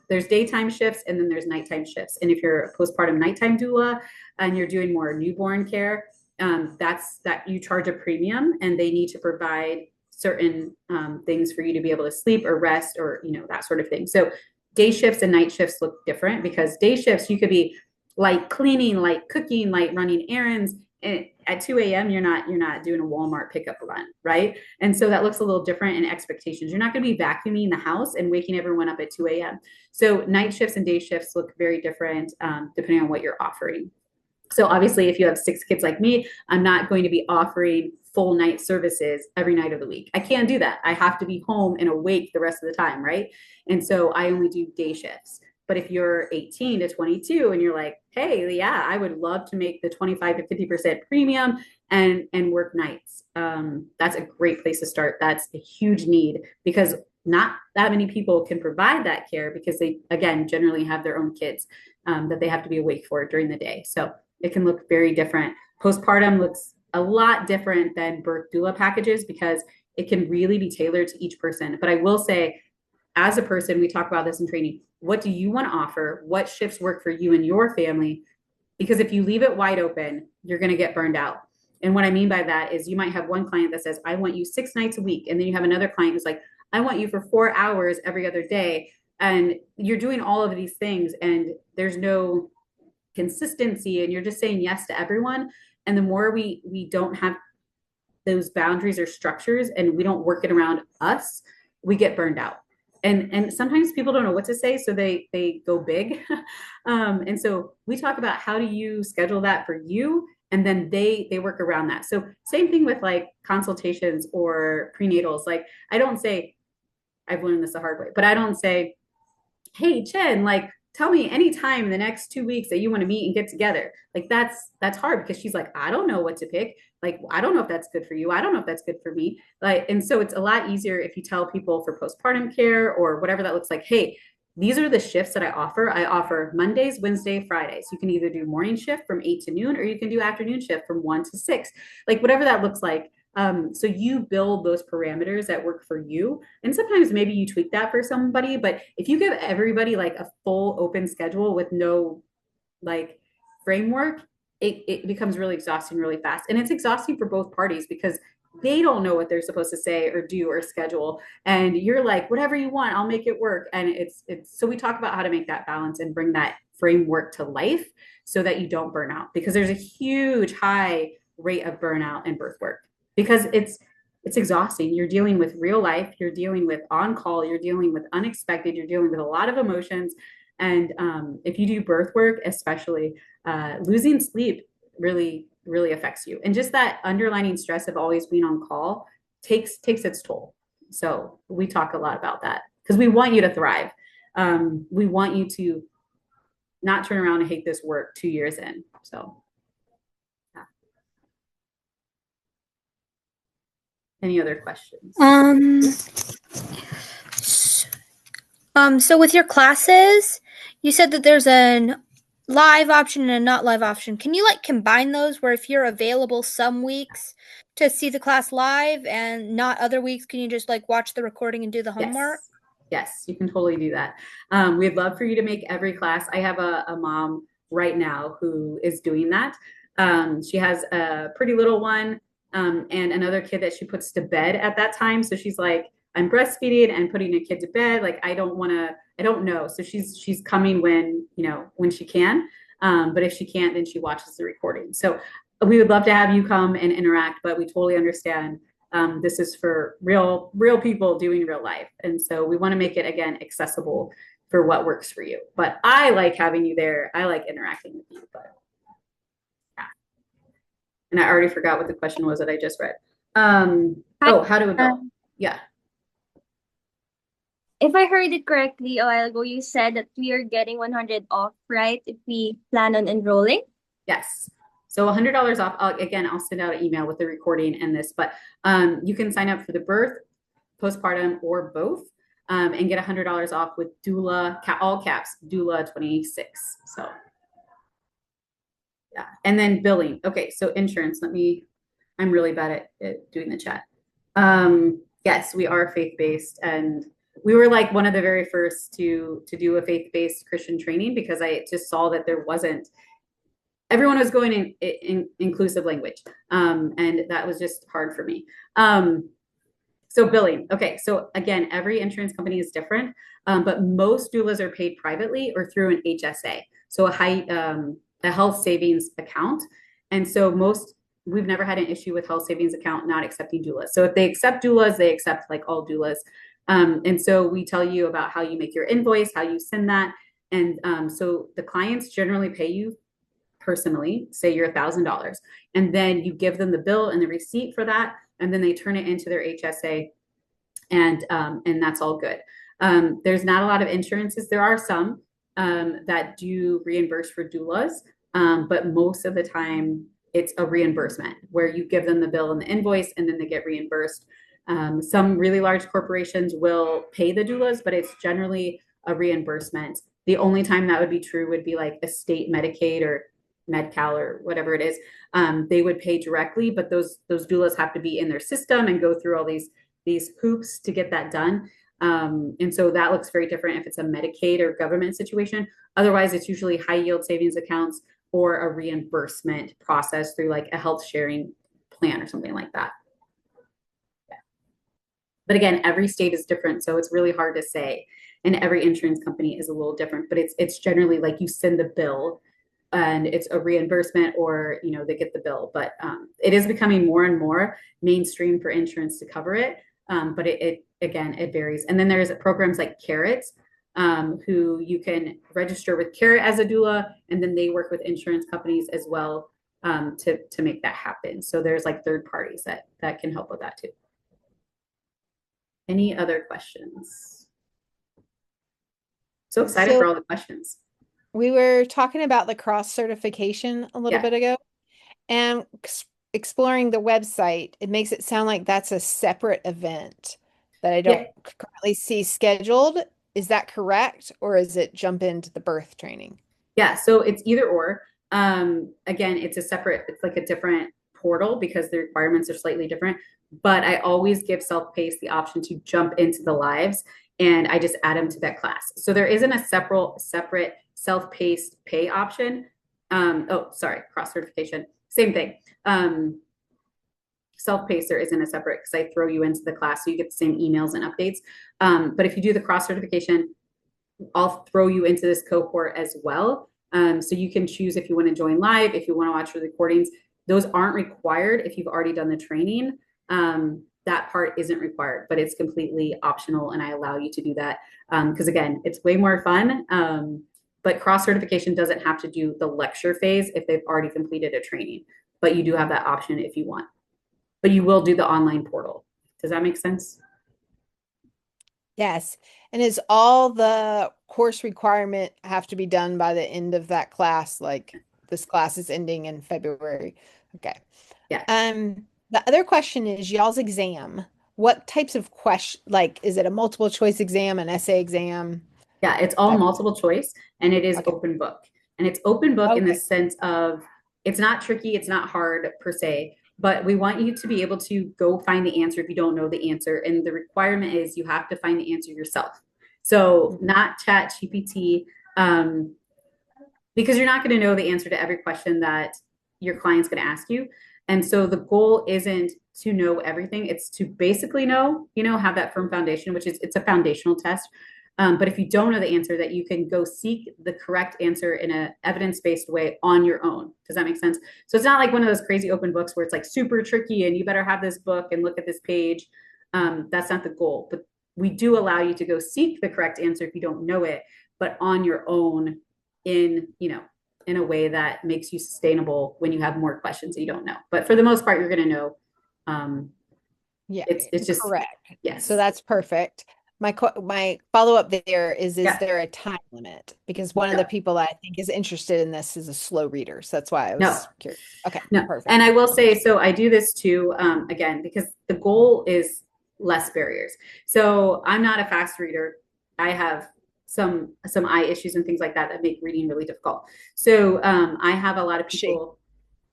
There's daytime shifts, and then there's nighttime shifts. And if you're a postpartum nighttime doula and you're doing more newborn care, that's that you charge a premium, and they need to provide certain things for you to be able to sleep or rest, or that sort of thing. So day shifts and night shifts look different, because day shifts you could be like cleaning, like cooking, like running errands. And at 2 a.m. you're not doing a Walmart pickup run, right? And so that looks a little different in expectations. You're not going to be vacuuming the house and waking everyone up at 2 a.m. So night shifts and day shifts look very different depending on what you're offering. So obviously, if you have 6 kids like me, I'm not going to be offering full night services every night of the week. I can't do that. I have to be home and awake the rest of the time, right? And so I only do day shifts. But if you're 18 to 22 and you're like, hey, yeah, I would love to make the 25 to 50% premium and work nights, that's a great place to start. That's a huge need, because not that many people can provide that care, because they, again, generally have their own kids that they have to be awake for during the day. So it can look very different. Postpartum looks a lot different than birth doula packages, because it can really be tailored to each person. But I will say, as a person, we talk about this in training. What do you want to offer? What shifts work for you and your family? Because if you leave it wide open, you're going to get burned out. And what I mean by that is, you might have one client that says, I want you 6 nights a week. And then you have another client who's like, I want you for 4 hours every other day. And you're doing all of these things, and there's no consistency, and you're just saying yes to everyone. And the more we don't have those boundaries or structures, and we don't work it around us, we get burned out. And sometimes people don't know what to say, so they go big. And so we talk about, how do you schedule that for you, and then they work around that. So same thing with like consultations or prenatals. Like I don't say, I've learned this the hard way, but I don't say, hey Chen, like tell me anytime in the next 2 weeks that you want to meet and get together. Like that's hard, because she's like, I don't know what to pick. Like, I don't know if that's good for you. I don't know if that's good for me. Like, and so it's a lot easier if you tell people for postpartum care or whatever that looks like, hey, these are the shifts that I offer. I offer Mondays, Wednesday, Fridays. You can either do morning shift from 8 to noon, or you can do afternoon shift from 1 to 6, like whatever that looks like. So you build those parameters that work for you. And sometimes maybe you tweak that for somebody, but if you give everybody like a full open schedule with no like framework, it becomes really exhausting really fast. And it's exhausting for both parties, because they don't know what they're supposed to say or do or schedule. And you're like, whatever you want, I'll make it work. And it's so we talk about how to make that balance and bring that framework to life, so that you don't burn out, because there's a huge high rate of burnout in birth work, because it's exhausting. You're dealing with real life, you're dealing with on call, you're dealing with unexpected, you're dealing with a lot of emotions. And if you do birth work, especially, losing sleep really affects you. And just that underlining stress of always being on call takes its toll. So we talk a lot about that, because we want you to thrive. We want you to not turn around and hate this work 2 years in. So yeah. Any other questions? So with your classes, you said that there's a live option and a not live option. Can you like combine those where if you're available some weeks to see the class live and not other weeks, can you just like watch the recording and do the homework? Yes, you can totally do that. We'd love for you to make every class. I have a mom right now who is doing that. She has a pretty little one and another kid that she puts to bed at that time. So she's like, I'm breastfeeding and putting a kid to bed. Like I don't know. So she's coming when she can. But if she can't, then she watches the recording. So we would love to have you come and interact, but we totally understand this is for real people doing real life. And so we want to make it, again, accessible for what works for you. But I like having you there. I like interacting with you. But yeah. And I already forgot what the question was that I just read. How do it go? Yeah. If I heard it correctly a while ago, you said that we are getting 100 off, right? If we plan on enrolling? Yes. So $100 off. I'll send out an email with the recording and this, but you can sign up for the birth, postpartum, or both, and get $100 off with Doula, all caps, Doula 26. So yeah, and then billing. Okay, so insurance. I'm really bad at doing the chat. Yes, we are faith-based, and we were like one of the very first to do a faith-based Christian training because I just saw that there wasn't. Everyone was going in inclusive language. And that was just hard for me. So billing. Okay. So again, every insurance company is different, but most doulas are paid privately or through an HSA. So a health savings account. And so we've never had an issue with health savings account not accepting doulas. So if they accept doulas, they accept like all doulas. And so we tell you about how you make your invoice, how you send that. And so the clients generally pay you personally, say you're $1,000, and then you give them the bill and the receipt for that, and then they turn it into their HSA, and that's all good. There's not a lot of insurances. There are some that do reimburse for doulas, but most of the time it's a reimbursement where you give them the bill and the invoice, and then they get reimbursed. Some really large corporations will pay the doulas, but it's generally a reimbursement. The only time that would be true would be like a state Medicaid or Med-Cal or whatever it is. They would pay directly, but those doulas have to be in their system and go through all these hoops to get that done. And so that looks very different if it's a Medicaid or government situation. Otherwise, it's usually high yield savings accounts or a reimbursement process through like a health sharing plan or something like that. Yeah. But again, every state is different, so it's really hard to say. And every insurance company is a little different, but it's generally like you send the bill and it's a reimbursement or they get the bill, but it is becoming more and more mainstream for insurance to cover it, but it varies. And then there's programs like Carrot, who you can register with Carrot as a doula, and then they work with insurance companies as well to make that happen. So there's like third parties that can help with that too. Any other questions? So excited for all the questions. We were talking about the cross certification a little bit ago, and exploring the website, it makes it sound like that's a separate event that I don't currently see scheduled. Is that correct? Or is it jump into the birth training? Yeah, so it's either or. Again, it's like a different portal because the requirements are slightly different, but I always give self-paced the option to jump into the lives, and I just add them to that class. So there isn't a separate self-paced pay option. Cross certification, same thing. Self-paced, there isn't a separate because I throw you into the class so you get the same emails and updates. But if you do the cross certification, I'll throw you into this cohort as well. So you can choose if you want to join live, if you want to watch the recordings. Those aren't required if you've already done the training. That part isn't required, but it's completely optional, and I allow you to do that because again, it's way more fun. But cross certification doesn't have to do the lecture phase if they've already completed a training, but you do have that option if you want. But you will do the online portal. Does that make sense? Yes. And is all the course requirement have to be done by the end of that class? Like this class is ending in February. Okay. Yeah. the other question is y'all's exam. What types of question, like, is it a multiple choice exam, an essay exam? Yeah, it's all That, multiple choice and it is okay. open book. And it's open book in the Okay. sense of it's not tricky, it's not hard per se, but we want you to be able to go find the answer if you don't know the answer. And the requirement is you have to find the answer yourself. So not chat GPT, because you're not going to know the answer to every question that your client's going to ask you. And so the goal isn't to know everything. It's to basically know, have that firm foundation, which is it's a foundational test. But if you don't know the answer, that you can go seek the correct answer in an evidence-based way on your own. Does that make sense? So it's not like one of those crazy open books where it's like super tricky and you better have this book and look at this page. That's not the goal. But we do allow you to go seek the correct answer if you don't know it, but on your own in a way that makes you sustainable when you have more questions that you don't know. But for the most part, you're going to know. Yeah, it's just correct. Yes. So that's perfect. My follow-up there is Yeah. there a time limit? Because one of the people I think is interested in this is a slow reader. So that's why I No. was curious. Okay, No. perfect. And I will say, so I do this too, again, because the goal is less barriers. So I'm not a fast reader. I have some eye issues and things like that that make reading really difficult. So I have a lot of people,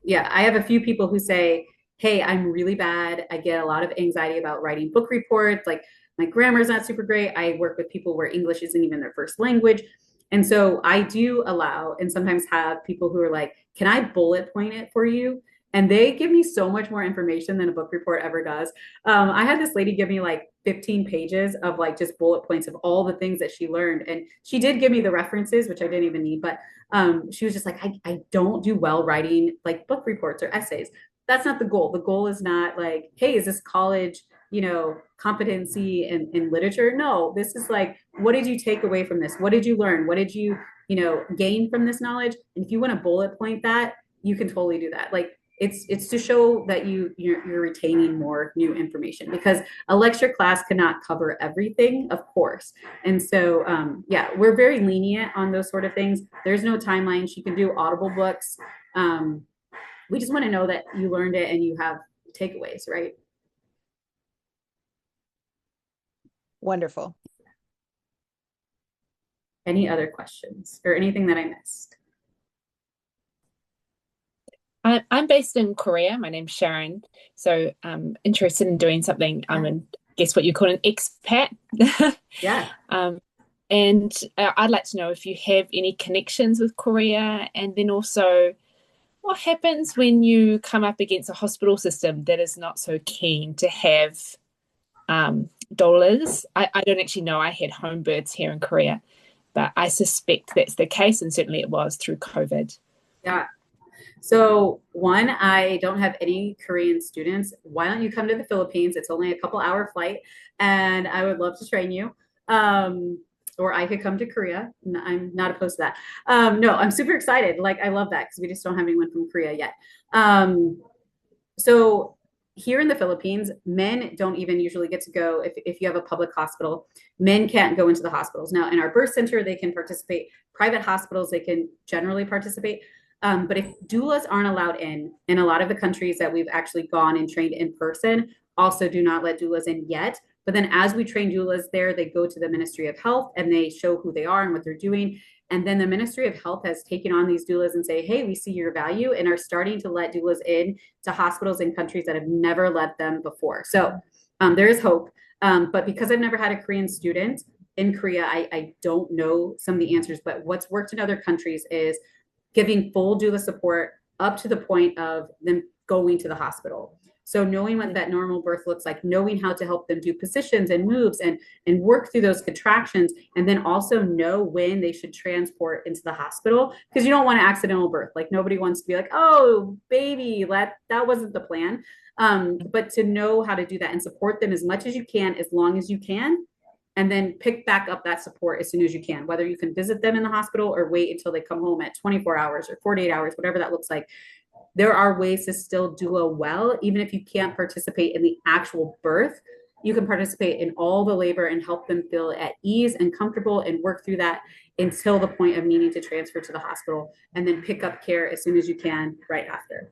I have a few people who say, hey, I'm really bad. I get a lot of anxiety about writing book reports. Like my grammar is not super great. I work with people where English isn't even their first language. And so I do allow and sometimes have people who are like, can I bullet point it for you? And they give me so much more information than a book report ever does. I had this lady give me like 15 pages of like just bullet points of all the things that she learned. And she did give me the references, which I didn't even need, but she was just like, I don't do well writing like book reports or essays. That's not the goal. The goal is not like, hey, is this college, competency in literature? No, this is like, what did you take away from this? What did you learn? What did you, gain from this knowledge? And if you want to bullet point that, you can totally do that. Like it's to show that you're retaining more new information, because a lecture class cannot cover everything, of course. And so we're very lenient on those sort of things. There's no timeline. She can do audible books. We just want to know that you learned it and you have takeaways, right? Wonderful. Any other questions or anything that I missed? I'm based in Korea. My name's Sharon. So I'm interested in doing something. Guess what you call an expat. Yeah. And I'd like to know if you have any connections with Korea, and then also what happens when you come up against a hospital system that is not so keen to have doulas. I don't actually know. I had home births here in Korea, but I suspect that's the case, and certainly it was through COVID. Yeah. So one, I don't have any Korean students. Why don't you come to the Philippines? It's only a couple hour flight and I would love to train you. Or I could come to Korea. I'm not opposed to that. No, I'm super excited. Like, I love that because we just don't have anyone from Korea yet. So here in the Philippines, men don't even usually get to go. If you have a public hospital, men can't go into the hospitals. Now, in our birth center, they can participate. Private hospitals, they can generally participate. But if doulas aren't allowed in a lot of the countries that we've actually gone and trained in person also do not let doulas in yet. But then as we train doulas there, they go to the Ministry of Health and they show who they are and what they're doing. And then the Ministry of Health has taken on these doulas and say, hey, we see your value, and are starting to let doulas in to hospitals in countries that have never let them before. So there is hope. But because I've never had a Korean student in Korea, I don't know some of the answers. But what's worked in other countries is giving full doula support up to the point of them going to the hospital. So knowing what that normal birth looks like, knowing how to help them do positions and moves and work through those contractions, and then also know when they should transport into the hospital, because you don't want an accidental birth. Like, nobody wants to be like, oh, baby, that wasn't the plan. But to know how to do that and support them as much as you can, as long as you can, and then pick back up that support as soon as you can, whether you can visit them in the hospital or wait until they come home at 24 hours or 48 hours, whatever that looks like. There are ways to still doula well, even if you can't participate in the actual birth. You can participate in all the labor and help them feel at ease and comfortable and work through that until the point of needing to transfer to the hospital, and then pick up care as soon as you can right after.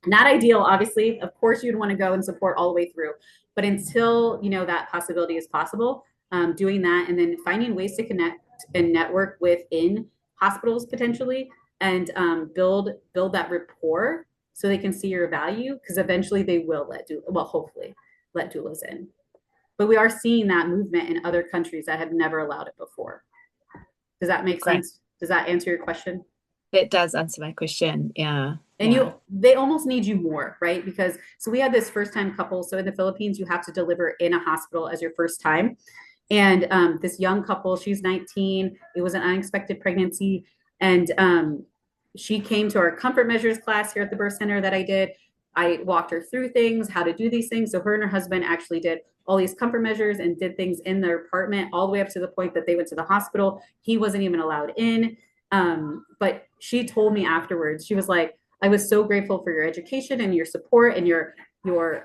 Not ideal, obviously. Of course, you'd want to go and support all the way through. But until, that possibility is possible, doing that and then finding ways to connect and network within hospitals potentially and build that rapport so they can see your value, because eventually they will hopefully let doulas in. But we are seeing that movement in other countries that have never allowed it before. Does that make sense? Does that answer your question? That does answer my question. Yeah. And they almost need you more, right? Because we had this first time couple. So in the Philippines, you have to deliver in a hospital as your first time. And this young couple, she's 19. It was an unexpected pregnancy. And she came to our comfort measures class here at the birth center that I did. I walked her through things, how to do these things. So her and her husband actually did all these comfort measures and did things in their apartment all the way up to the point that they went to the hospital. He wasn't even allowed in. But she told me afterwards, she was like, I was so grateful for your education and your support and your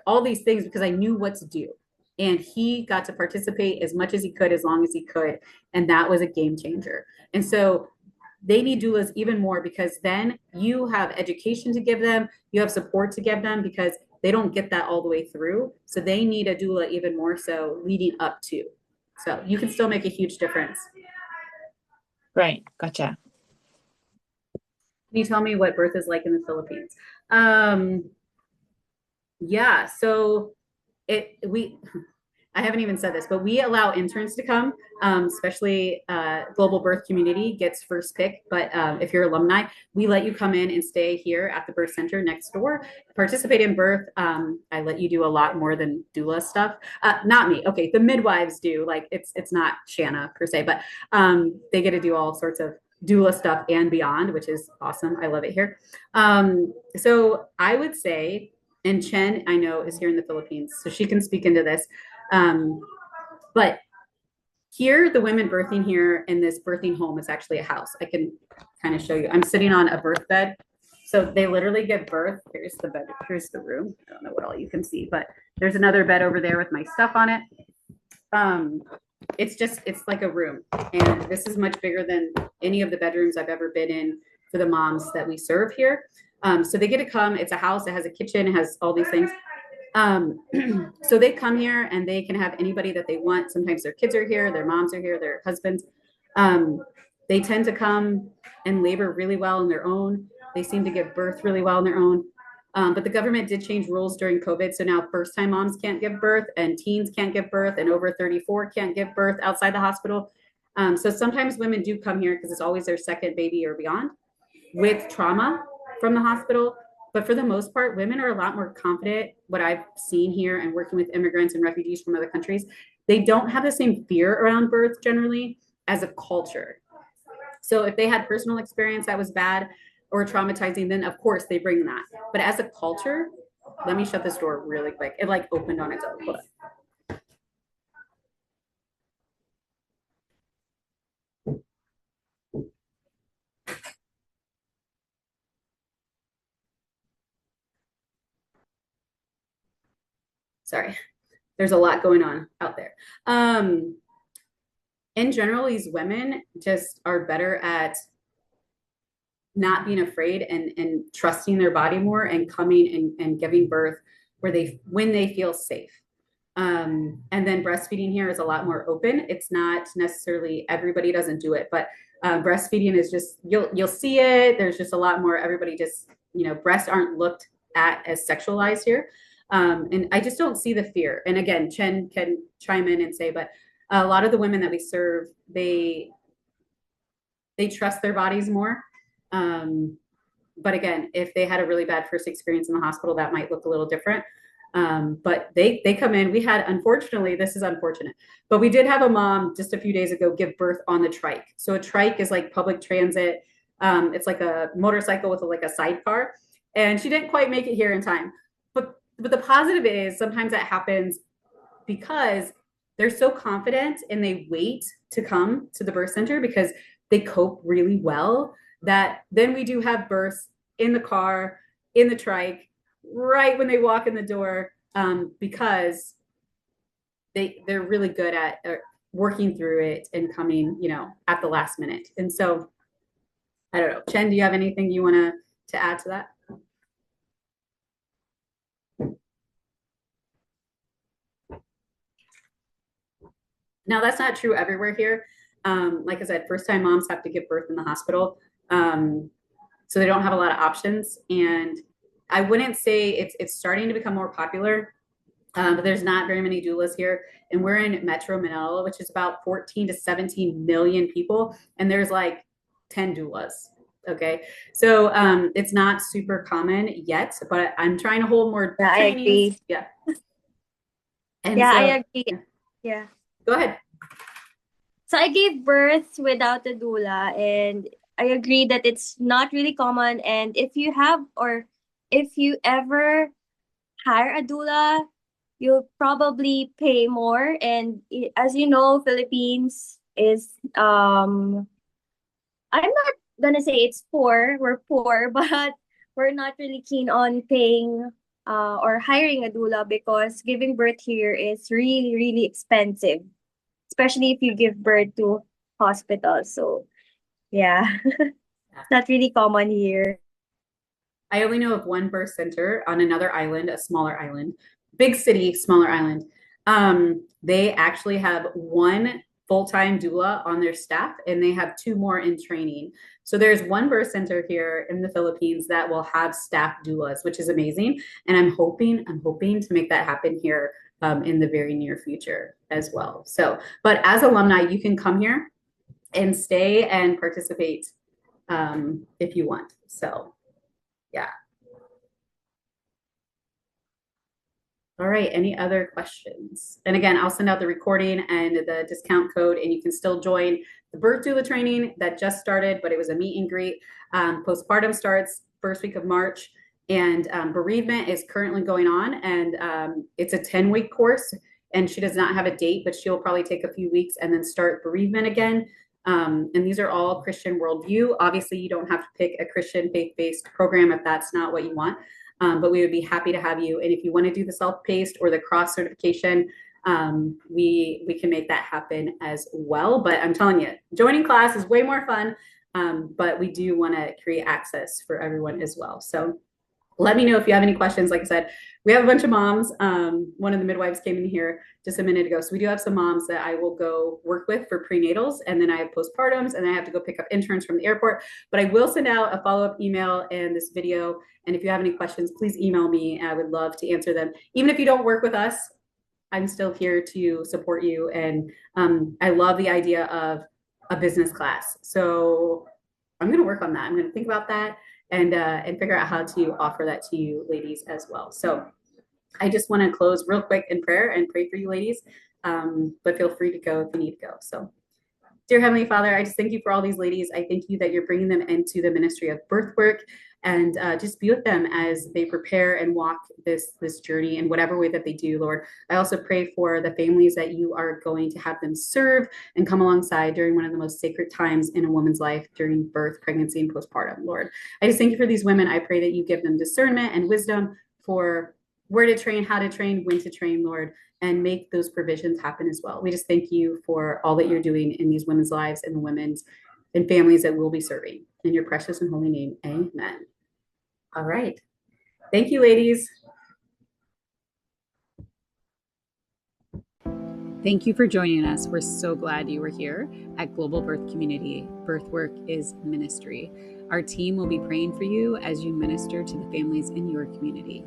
all these things, because I knew what to do. And he got to participate as much as he could, as long as he could. And that was a game changer. And so they need doulas even more, because then you have education to give them, you have support to give them, because they don't get that all the way through. So they need a doula even more so leading up to. So you can still make a huge difference. Right. Gotcha. Can you tell me what birth is like in the Philippines? Yeah, so I haven't even said this, but we allow interns to come, especially Global Birth Community gets first pick. But if you're alumni, we let you come in and stay here at the birth center next door, participate in birth. I let you do a lot more than doula stuff. Not me. Okay, the midwives do. Like it's not Shanna per se, but they get to do all sorts of doula stuff and beyond, which is awesome. I love it here. So I would say, and Chen, I know, is here in the Philippines, so she can speak into this. But here, the women birthing here in this birthing home is actually a house. I can kind of show you. I'm sitting on a birth bed. So they literally give birth. Here's the bed. Here's the room. I don't know what all you can see, but there's another bed over there with my stuff on it. It's like a room. And this is much bigger than any of the bedrooms I've ever been in for the moms that we serve here. So they get to come. It's a house. It has a kitchen. It has all these things. So they come here and they can have anybody that they want. Sometimes their kids are here, their moms are here, their husbands. They tend to come and labor really well on their own. They seem to give birth really well on their own. But the government did change rules during COVID. So now first-time moms can't give birth, and teens can't give birth, and over 34 can't give birth outside the hospital. So sometimes women do come here because it's always their second baby or beyond with trauma from the hospital. But for the most part, women are a lot more confident. What I've seen here and working with immigrants and refugees from other countries, they don't have the same fear around birth generally as a culture. So if they had personal experience that was bad or traumatizing, then of course they bring that. But as a culture, let me shut this door really quick. It like opened on its own. Hold on. Sorry, there's a lot going on out there. In general, these women just are better at not being afraid and trusting their body more and coming and giving birth when they feel safe. And then breastfeeding here is a lot more open. It's not necessarily everybody doesn't do it, but breastfeeding is just, you'll see it. There's just a lot more, everybody just, breasts aren't looked at as sexualized here. And I just don't see the fear. And again, Chen can chime in and say, but a lot of the women that we serve, they trust their bodies more. But again, if they had a really bad first experience in the hospital, that might look a little different. But they come in. We had, unfortunately, this is unfortunate, but we did have a mom just a few days ago give birth on the trike. So a trike is like public transit. It's like a motorcycle with like a sidecar, and she didn't quite make it here in time. But the positive is sometimes that happens because they're so confident and they wait to come to the birth center because they cope really well, that then we do have births in the car, in the trike, right when they walk in the door, because they're really good at working through it and coming, at the last minute. And so, I don't know, Chen, do you have anything you want to add to that? Now, that's not true everywhere here. Like I said, first-time moms have to give birth in the hospital. So they don't have a lot of options. And I wouldn't say it's starting to become more popular, but there's not very many doulas here. And we're in Metro Manila, which is about 14 to 17 million people. And there's like 10 doulas. Okay. So it's not super common yet, but I'm trying to hold more Yeah, I trainings. agree. Yeah. And Yeah, so, I agree. yeah. Yeah. Go ahead. So I gave birth without a doula, and I agree that it's not really common. And if you have, or if you ever hire a doula, you'll probably pay more. And as you know, Philippines is I'm not gonna say it's poor. We're poor, but we're not really keen on paying or hiring a doula because giving birth here is really, really expensive, especially if you give birth to hospitals. So yeah, not really common here. I only know of one birth center on another island, a smaller island, big city, smaller island. They actually have one full-time doula on their staff, and they have two more in training. So there's one birth center here in the Philippines that will have staff doulas, which is amazing. And I'm hoping to make that happen here in the very near future as well. So, but as alumni, you can come here and stay and participate if you want. So, yeah. All right, any other questions? And again, I'll send out the recording and the discount code, and you can still join the birth doula training that just started, but it was a meet and greet. Postpartum starts first week of March, and bereavement is currently going on, and it's a 10-week course, and she does not have a date, but she'll probably take a few weeks and then start bereavement again. And these are all Christian worldview. Obviously, you don't have to pick a Christian faith-based program if that's not what you want. But we would be happy to have you. And if you want to do the self-paced or the cross certification, we can make that happen as well. But I'm telling you, joining class is way more fun. But we do want to create access for everyone as well. So let me know if you have any questions. Like I said, we have a bunch of moms. One of the midwives came in here just a minute ago. So we do have some moms that I will go work with for prenatals, and then I have postpartums, and then I have to go pick up interns from the airport. But I will send out a follow-up email and this video. And if you have any questions, please email me. I would love to answer them. Even if you don't work with us, I'm still here to support you. And I love the idea of a business class. So I'm going to work on that. I'm going to think about that and figure out how to offer that to you ladies as well. So I just want to close real quick in prayer and pray for you ladies. But feel free to go if you need to go. So dear Heavenly Father, I just thank you for all these ladies. I thank you that you're bringing them into the ministry of birthwork, and just be with them as they prepare and walk this journey in whatever way that they do, Lord. I also pray for the families that you are going to have them serve and come alongside during one of the most sacred times in a woman's life during birth, pregnancy, and postpartum, Lord. I just thank you for these women. I pray that you give them discernment and wisdom for where to train, how to train, when to train, Lord, and make those provisions happen as well. We just thank you for all that you're doing in these women's lives and the women's and families that we'll be serving. In your precious and holy name, amen. All right. Thank you, ladies. Thank you for joining us. We're so glad you were here at Global Birth Community. Birthwork is ministry. Our team will be praying for you as you minister to the families in your community.